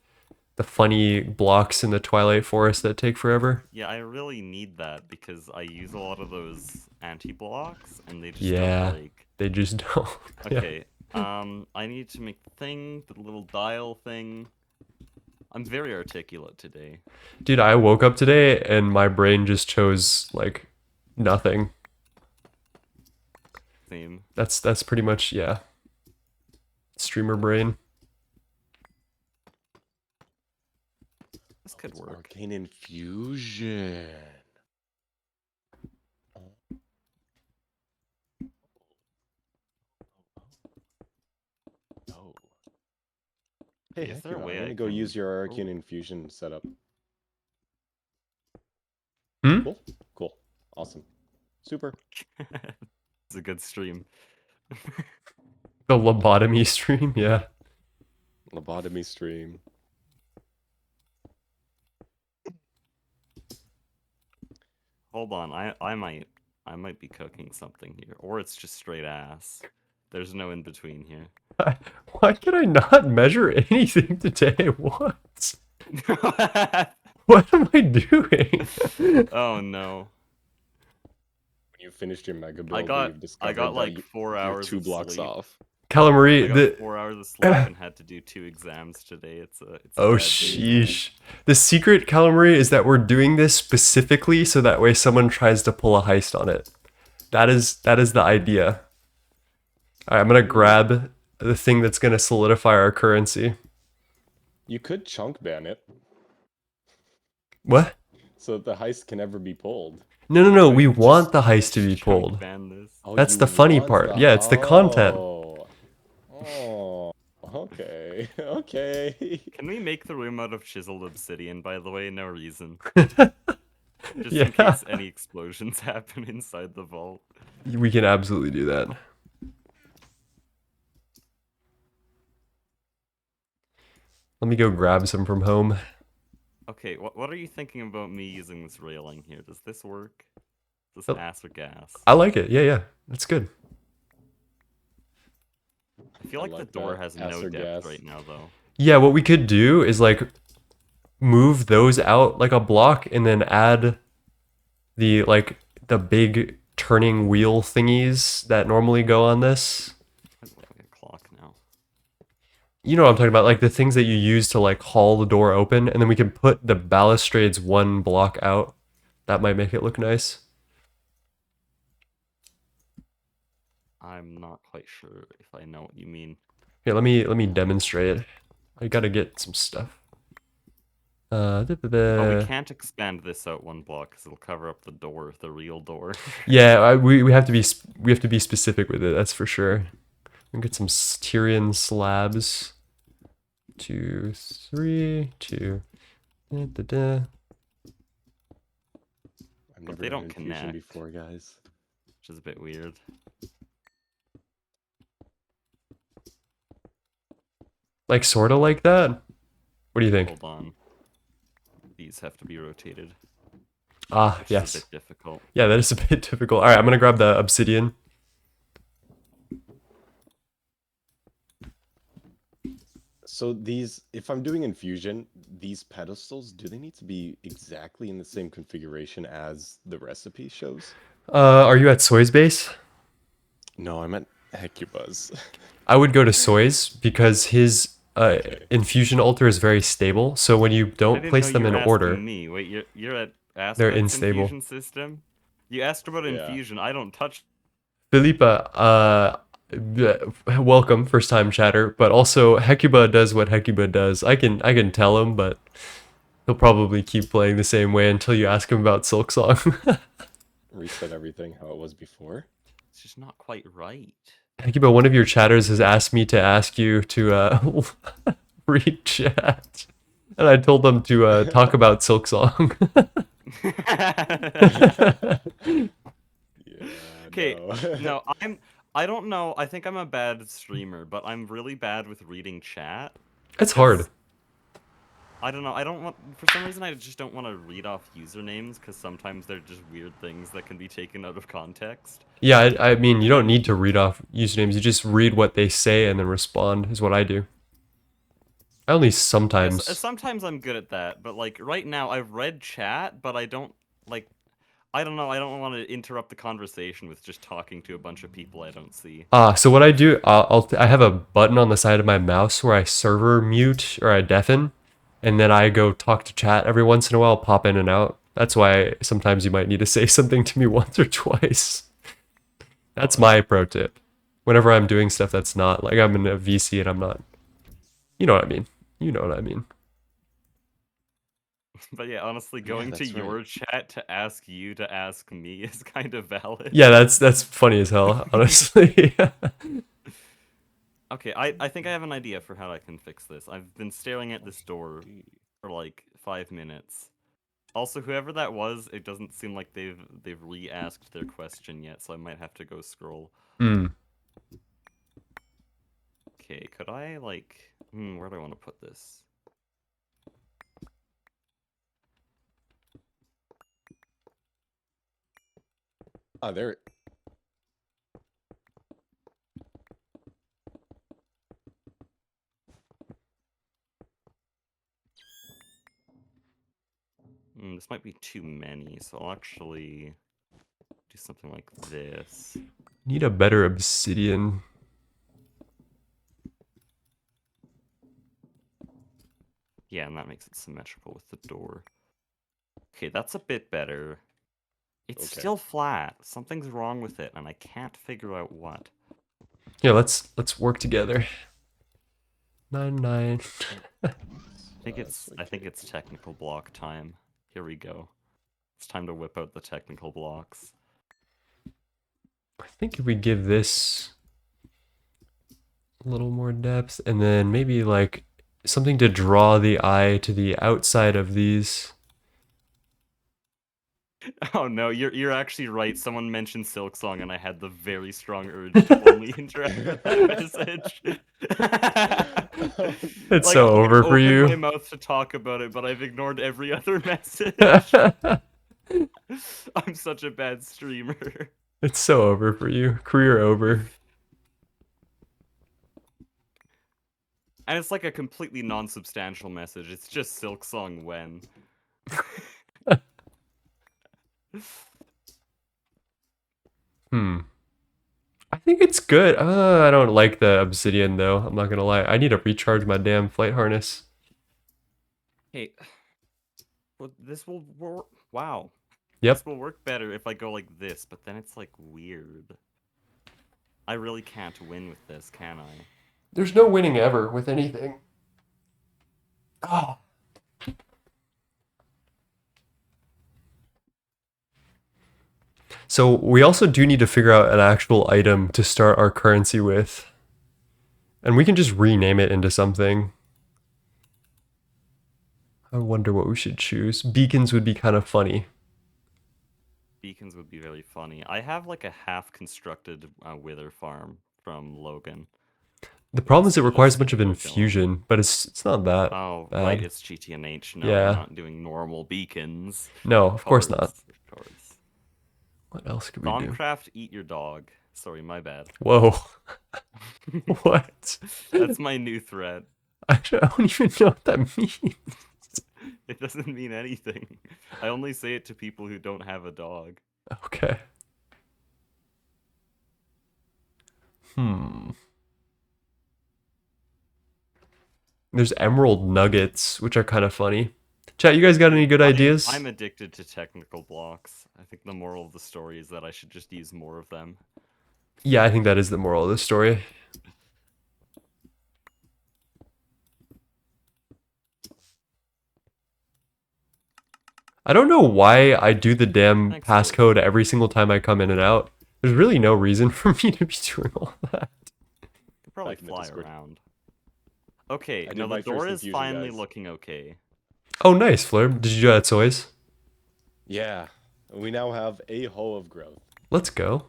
funny blocks in the Twilight Forest that take forever. Yeah, I really need that because I use a lot of those anti-blocks and they just Yeah. don't break. They just don't. Yeah. Okay, I need to make the thing, the little dial thing. I'm very articulate today. Dude, I woke up today and my brain just chose like nothing. Same. That's pretty much, yeah. Streamer brain. This could It's work. Arcane Infusion. Oh. Hey, Is there a Hecuba, way I'm I gonna go can- use your Arcane Oh. Infusion setup. Hmm? Cool. Awesome. Super. It's a good stream. The lobotomy stream, yeah. Lobotomy stream. Hold on, I might be cooking something here, or it's just straight ass. There's no in between here. Why can I not measure anything today? What? What am I doing? Oh no! When you finished your mega build, I got you've discovered got that like 4 you're hours 2 of blocks sleep. off. I Calamari, got 4 hours of sleep and had to do 2 exams today. It's a oh bad day. sheesh. The secret, Calamari, is that we're doing this specifically so that way someone tries to pull a heist on it. That is the idea. Alright, I'm gonna grab the thing that's gonna solidify our currency. You could chunk ban it, What? so that the heist can never be pulled. No. Can We we want the heist to be just chunk pulled. ban this? Oh, That's you the funny want part. the Yeah, it's the content. oh, okay, okay. Can we make the room out of chiseled obsidian, by the way? No reason. Just in Yeah, case any explosions happen inside the vault. we can absolutely do that. Let me go grab some from home. Okay, what are you thinking about me using this railing here? Does this work? Is this Oh. ass or gas? I like it. Yeah. That's good. I feel I like the like door that. has Ass no or depth gas. right now, though. Yeah, what we could do is like move those out like a block and then add the big turning wheel thingies that normally go on this. I look like a clock now. You know what I'm talking about, like the things that you use to like haul the door open, and then we can put the balustrades one block out. That might make it look nice. I'm not quite sure if I know what you mean. Here, let me demonstrate. I gotta get some stuff. But we Da-da-da. can't expand this out one block because it'll cover up the door, the real door. Yeah, we have to be specific with it. That's for sure. We can get some Tyrian slabs. 2, 3, 2. Da-da-da. I've But never they done don't infusion connect. before, guys. Which is a bit weird. Like sorta like that. What do you think? Hold on. These have to be rotated. Ah, Which is a yes. bit difficult. Yeah, that is a bit difficult. All right, I'm gonna grab the obsidian. So these, if I'm doing infusion, these pedestals, do they need to be exactly in the same configuration as the recipe shows? Are you at Soy's base? No, I meant Hecuba's. I would go to Soy's because his Okay. infusion altar is very stable. So when you I don't didn't know place them you were in asking order, me. Wait, you're at they're Aspect's unstable. infusion system? You asked about Yeah. infusion. I don't touch. Philippa, welcome, first time chatter. But also Hecuba does what Hecuba does. I can tell him, but he'll probably keep playing the same way until you ask him about Silk Song. Reset everything how it was before. It's just not quite right. Hecuba, one of your chatters has asked me to ask you to read chat, and I told them to talk about Silk Song. Yeah, Okay, no. no, I don't know. I think I'm a bad streamer, but I'm really bad with reading chat. It's hard. I don't know. I don't want. For some reason, I just don't want to read off usernames because sometimes they're just weird things that can be taken out of context. Yeah, I mean, you And don't then- need to read off usernames. You just read what they say and then respond, is what I do. I only Yes, sometimes. sometimes I'm good at that, but like right now, I've read chat, but I don't like. I don't know. I don't want to interrupt the conversation with just talking to a bunch of people I don't see. So what I do, I have a button on the side of my mouse where I server mute or I deafen, and then I go talk to chat every once in a while, pop in and out. That's why sometimes you might need to say something to me once or twice. That's my pro tip. Whenever I'm doing stuff that's not, like I'm in a VC and I'm not, you know what I mean. You know what I mean. But yeah, honestly, Yeah, going to that's your right. chat to ask you to ask me is kind of valid. Yeah, that's funny as hell, honestly. Okay, I think I have an idea for how I can fix this. I've been staring at this door for like 5 minutes. Also, whoever that was, it doesn't seem like they've re-asked their question yet, so I might have to go scroll. Hmm. Okay, could I like where do I want to put this? Ah, there. This might be too many, so I'll actually do something like this. Need a better obsidian. Yeah, and that makes it symmetrical with the door. Okay, that's a bit better. It's Okay. still flat. Something's wrong with it, and I can't figure out what. Yeah, let's work together. 9. I think it's technical block time. Here we go. It's time to whip out the technical blocks. I think if we give this a little more depth, and then maybe like something to draw the eye to the outside of these. Oh no, you're actually right. Someone mentioned Silk Song, and I had the very strong urge to only interact with that message. It's Like, so I've over for opened my you. mouth to talk about it, but I've ignored every other message. I'm such a bad streamer. It's so over for you. Career over. And it's like a completely non-substantial message. It's just Silk Song when. I think it's good. I don't like the obsidian though. I'm not gonna lie. I need to recharge my damn flight harness. Hey, well, this will work. Wow. Yep. This will work better if I go like this, but then it's like weird. I really can't win with this, can I? There's no winning ever with anything. Oh. So we also do need to figure out an actual item to start our currency with. And we can just rename it into something. I wonder what we should choose. Beacons would be kind of funny. Beacons would be very funny. I have like a half-constructed wither farm from Logan. The problem is it Still requires just a bunch of gonna go kill 'em. infusion, but it's not that Oh, bad. right, it's GTNH. No, Yeah. we're not doing normal beacons. No, of course not. Of course. What else could we do? Thaumcraft, eat your dog. Sorry, my bad. Whoa. What? That's my new threat. I don't even know what that means. It doesn't mean anything. I only say it to people who don't have a dog. Okay. There's emerald nuggets, which are kind of funny. Chat, you guys got any good ideas? I'm addicted to technical blocks. I think the moral of the story is that I should just use more of them. Yeah, I think that is the moral of the story. I don't know why I do the damn Thanks, passcode every single time I come in and out. There's really no reason for me to be doing all that. Could probably Back in the fly Discord. around. Okay, I did no, my the door first is infusion, finally guys. looking okay. Oh, nice, Fleur. Did you do that at Soy's? Yeah. We now have a hoe of growth. Let's go.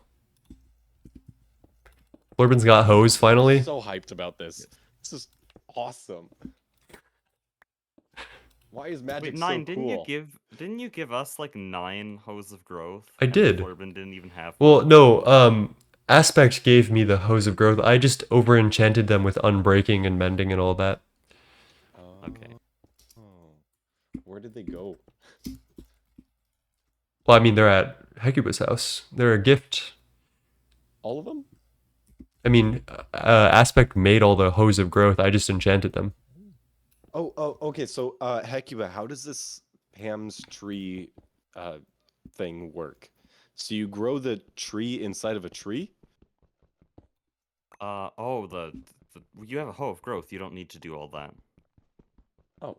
Flurbin's got hose finally. I'm so hyped about this. This is awesome. Why is magic Wait, Nine, so cool? didn't you give us like 9 hose of growth? I did. Corbin didn't even have Well, one? no, Aspect gave me the hose of growth. I just over enchanted them with unbreaking and mending and all that. Okay. Oh. Where did they go? Well, I mean, they're at Hecuba's house. They're a gift. All of them? I mean, Aspect made all the hose of growth. I just enchanted them. Oh, okay. So, Hecuba, how does this Pam's tree thing work? So you grow the tree inside of a tree? Oh, you have a hoe of growth. You don't need to do all that. Oh,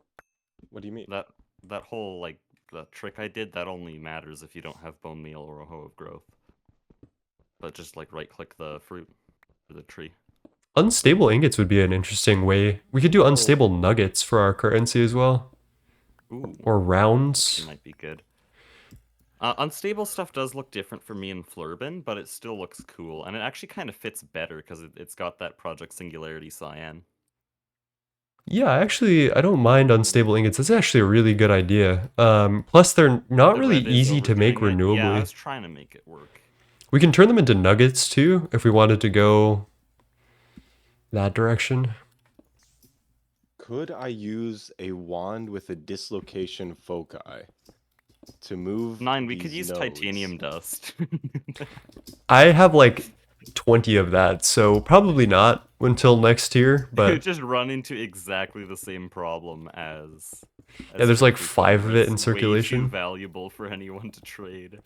what do you mean? That whole like the trick I did, that only matters if you don't have bone meal or a hoe of growth. But just like right click the fruit or the tree. Unstable ingots would be an interesting way. We could do unstable nuggets for our currency as well. Ooh, Or rounds. it might be good. Unstable stuff does look different for me in Flurbin, but it still looks cool, and it actually kind of fits better because it's got that Project Singularity cyan. Yeah, actually, I don't mind unstable ingots. That's actually a really good idea. Plus, they're not The really red is easy to make overdoing it. Yeah, I renewably. was trying to make it work. We can turn them into nuggets too, if we wanted to go that direction. Could I use a wand with a dislocation foci to move 9, we could these use nodes? titanium dust. I have like 20 of that, so probably not until next year, You but just run into exactly the same problem as yeah, there's like Circuit 5 of Code, it in it's way too circulation. valuable for anyone to trade.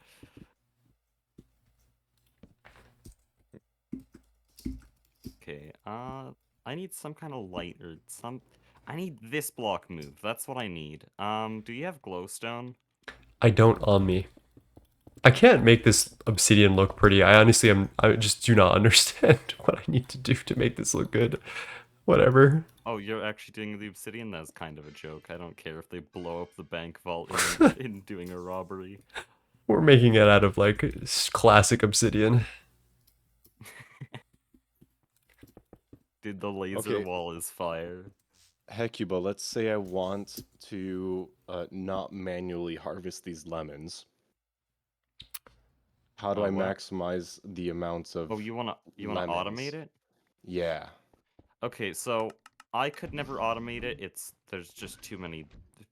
Okay, I need some kind of light or some. I need this block moved. That's what I need. Do you have glowstone? I don't on me. I can't make this obsidian look pretty. I honestly I just do not understand what I need to do to make this look good. Whatever. Oh, you're actually doing the obsidian? That's kind of a joke. I don't care if they blow up the bank vault in doing a robbery. We're making it out of like classic obsidian. Dude, the laser Okay. wall is fire. Hecuba, let's say I want to not manually harvest these lemons. How do I What? maximize the amounts of Oh, you wanna automate lemons? it? Yeah. Okay, so I could never automate it. There's just too many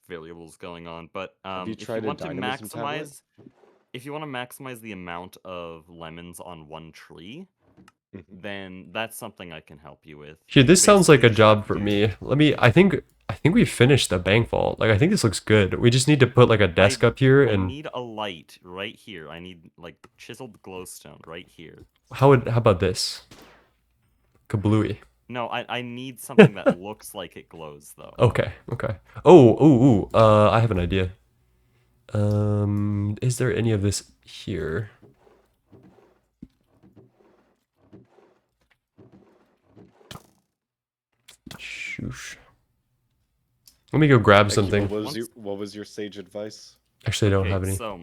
variables going on. But Have you if you tried a want to dynamism tablet? maximize the amount of lemons on one tree, Mhm. then that's something I can help you with. Here, You this sounds like basically a just job have for to. me. I think we finished the bank vault. Like I think this looks good. We just need to put like a desk up here I and need a light right here. I need like chiseled glowstone right here. how about this? Kablooey. No, I need something that looks like it glows though. Okay, okay. Oh, ooh, I have an idea. Is there any of this here? Shoosh. Let me go grab Hecuba, something. what was your sage advice? Actually, I don't have Okay, any. so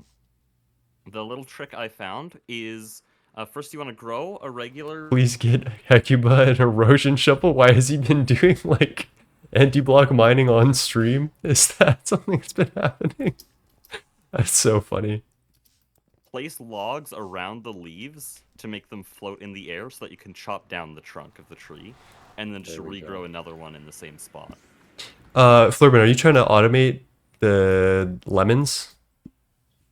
the little trick I found is first you want to grow a regular. Please get Hecuba an erosion shovel. Why has he been doing like anti-block mining on stream? Is that something that's been happening? That's so funny. Place logs around the leaves to make them float in the air so that you can chop down the trunk of the tree and then just There we regrow go. another one in the same spot. Flurban, are you trying to automate the lemons?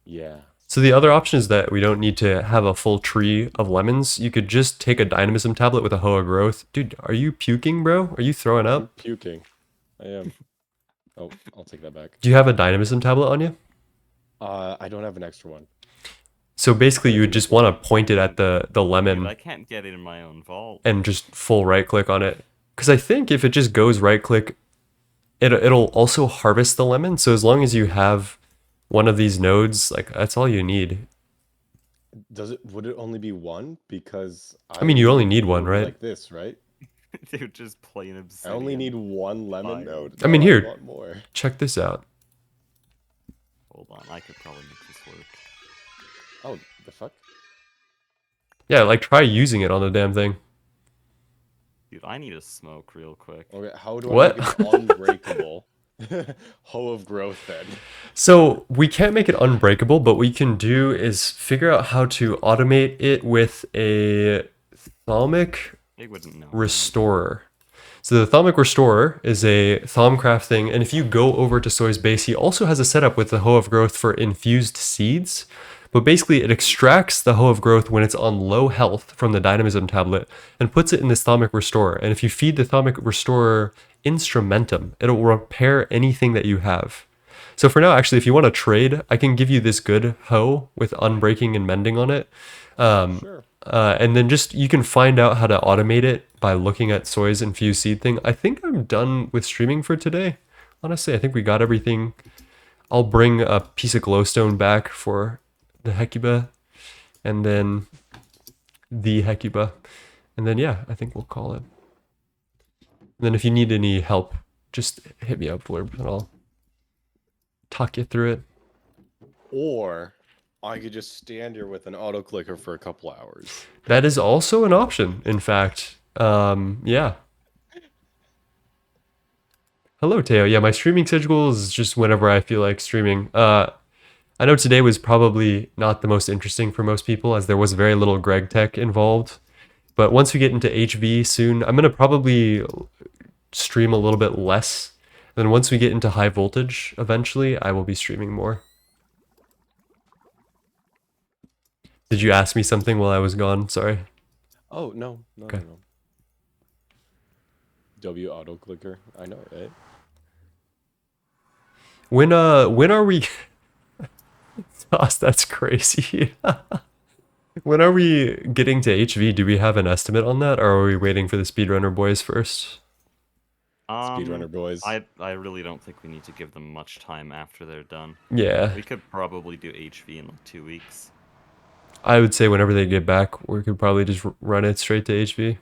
Yeah. So the other option is that we don't need to have a full tree of lemons. You could just take a dynamism tablet with a Hoa growth. Dude, are you puking, bro? Are you throwing I'm up? puking. I am. Oh, I'll take that back. Do you have a dynamism tablet on you? I don't have an extra one. So basically But I you can would make just want one. to point it at the Dude, lemon I can't get it in my own vault. and just full right click on it. Because I think if it just goes right click, it'll also harvest the lemon. So as long as you have one of these nodes, like that's all you need. Would it only be one? Because I mean, you only it need one, would be right? like this, right? Dude, just plain I obsidian. only need one lemon Fire. node. I mean, No, here. want more. Check this out. Hold on, I could probably make this work. Oh, the fuck? Yeah, like try using it on the damn thing. Dude, I need a smoke real quick. Okay, how do I What? make it unbreakable? Hoe of growth then. So we can't make it unbreakable, but what we can do is figure out how to automate it with a thalmic They wouldn't know. restorer. So the thalmic restorer is a thalmcraft thing, and if you go over to Soy's base, he also has a setup with the Hoe of Growth for infused seeds. But basically, it extracts the Hoe of Growth when it's on low health from the dynamism tablet and puts it in this thalmic restorer. And if you feed the thalmic restorer instrumentum, it'll repair anything that you have. So for now, actually, if you want to trade, I can give you this good hoe with unbreaking and mending on it. Sure. And then just you can find out how to automate it by looking at Soy's infused seed thing. I think I'm done with streaming for today. Honestly, I think we got everything. I'll bring a piece of glowstone back for the Hecuba, and then the Hecuba, and then yeah, I think we'll call it. And then if you need any help, just hit me up, Blurb, and I'll talk you through it. Or I could just stand here with an auto clicker for a couple hours. That is also an option, in fact. Yeah. Hello, Teo. Yeah, my streaming schedule is just whenever I feel like streaming. I know today was probably not the most interesting for most people, as there was very little Gregtech involved. But once we get into HV soon, I'm gonna probably stream a little bit less. And then once we get into high voltage, eventually, I will be streaming more. Did you ask me something while I was gone? Sorry. Oh, no. No, Okay. no, no. W auto clicker. I know, right? When are we Toss, that's crazy. When are we getting to HV? Do we have an estimate on that, or are we waiting for the speedrunner boys first? Speedrunner boys. I really don't think we need to give them much time after they're done. Yeah, We could probably do HV in like 2 weeks. I would say whenever they get back, we could probably just run it straight to HV.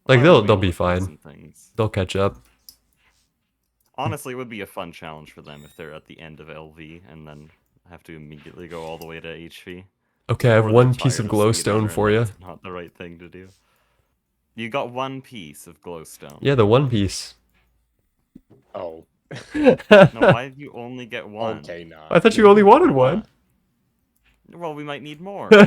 Like Well, they'll we be look at fine. some things. They'll catch up. Honestly, it would be a fun challenge for them if they're at the end of LV and then have to immediately go all the way to HV. Okay, I have Or they're one piece of tired glowstone speedrunner for and you. that's not the right thing to do. You got one piece of glowstone. Yeah, the one piece. Oh. No, why did you only get one? Okay, nah. I thought you only wanted Why one. not? Well, we might need more. Thank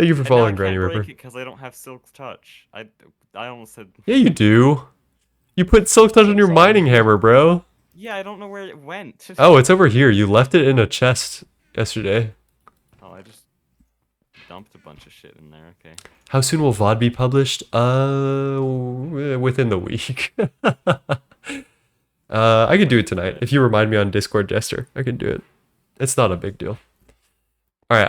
you for And now I following, can't Granny break Ripper. it because I don't have Silk's Touch. I almost said... Yeah, you do. You put silk touch on your That's all mining you do. hammer, bro. Yeah, I don't know where it went. Oh, it's over here. You left it in a chest yesterday. Oh, I just dumped a bunch of shit in there, okay. How soon will VOD be published? Within the week. I can do it tonight. If you remind me on Discord, Jester, I can do it. It's not a big deal. All right,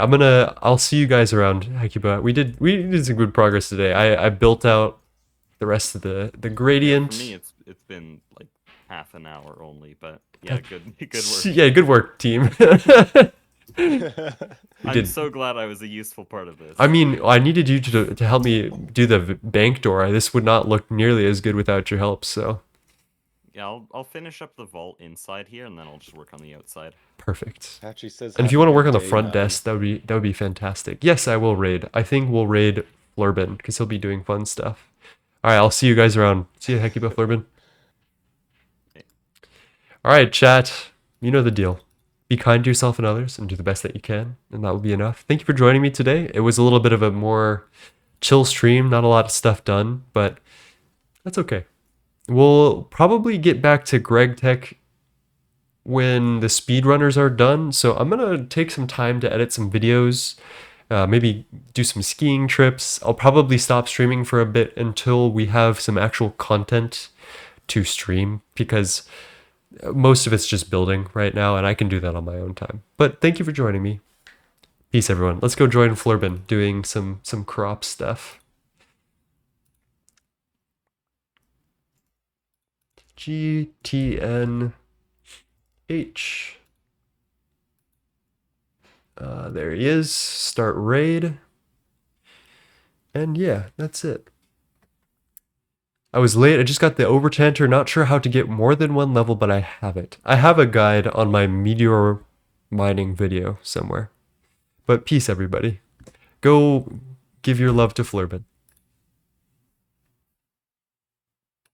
I'll see you guys around Hecuba. We did some good progress today. I built out the rest of the Yeah, gradient. for me, it's been like half an hour only, but yeah, good work. Yeah, good work, team. I'm did. so glad I was a useful part of this. I mean, I needed you to help me do the bank door. This would not look nearly as good without your help, so Yeah, I'll finish up the vault inside here, and then I'll just work on the outside. perfect. Patchy says. And if you "Have want a to work good on the day, front man." desk, that would be fantastic. Yes, I will raid. I think we'll raid Flurbin because he'll be doing fun stuff. All right, I'll see you guys around. See you, Hecuba Flurbin. All right, chat. You know the deal. Be kind to yourself and others, and do the best that you can, and that will be enough. Thank you for joining me today. It was a little bit of a more chill stream, not a lot of stuff done, but that's okay. We'll probably get back to Gregtech when the speedrunners are done. So I'm gonna take some time to edit some videos, maybe do some skiing trips. I'll probably stop streaming for a bit until we have some actual content to stream, because most of it's just building right now, and I can do that on my own time. But thank you for joining me. Peace, everyone. Let's go join Flurbin doing some crop stuff. GTNH. There he is. Start raid. And yeah, that's it. I was late. I just got the Overchanter. Not sure how to get more than one level, but I have it. I have a guide on my meteor mining video somewhere. But peace, everybody. Go give your love to Flurbin.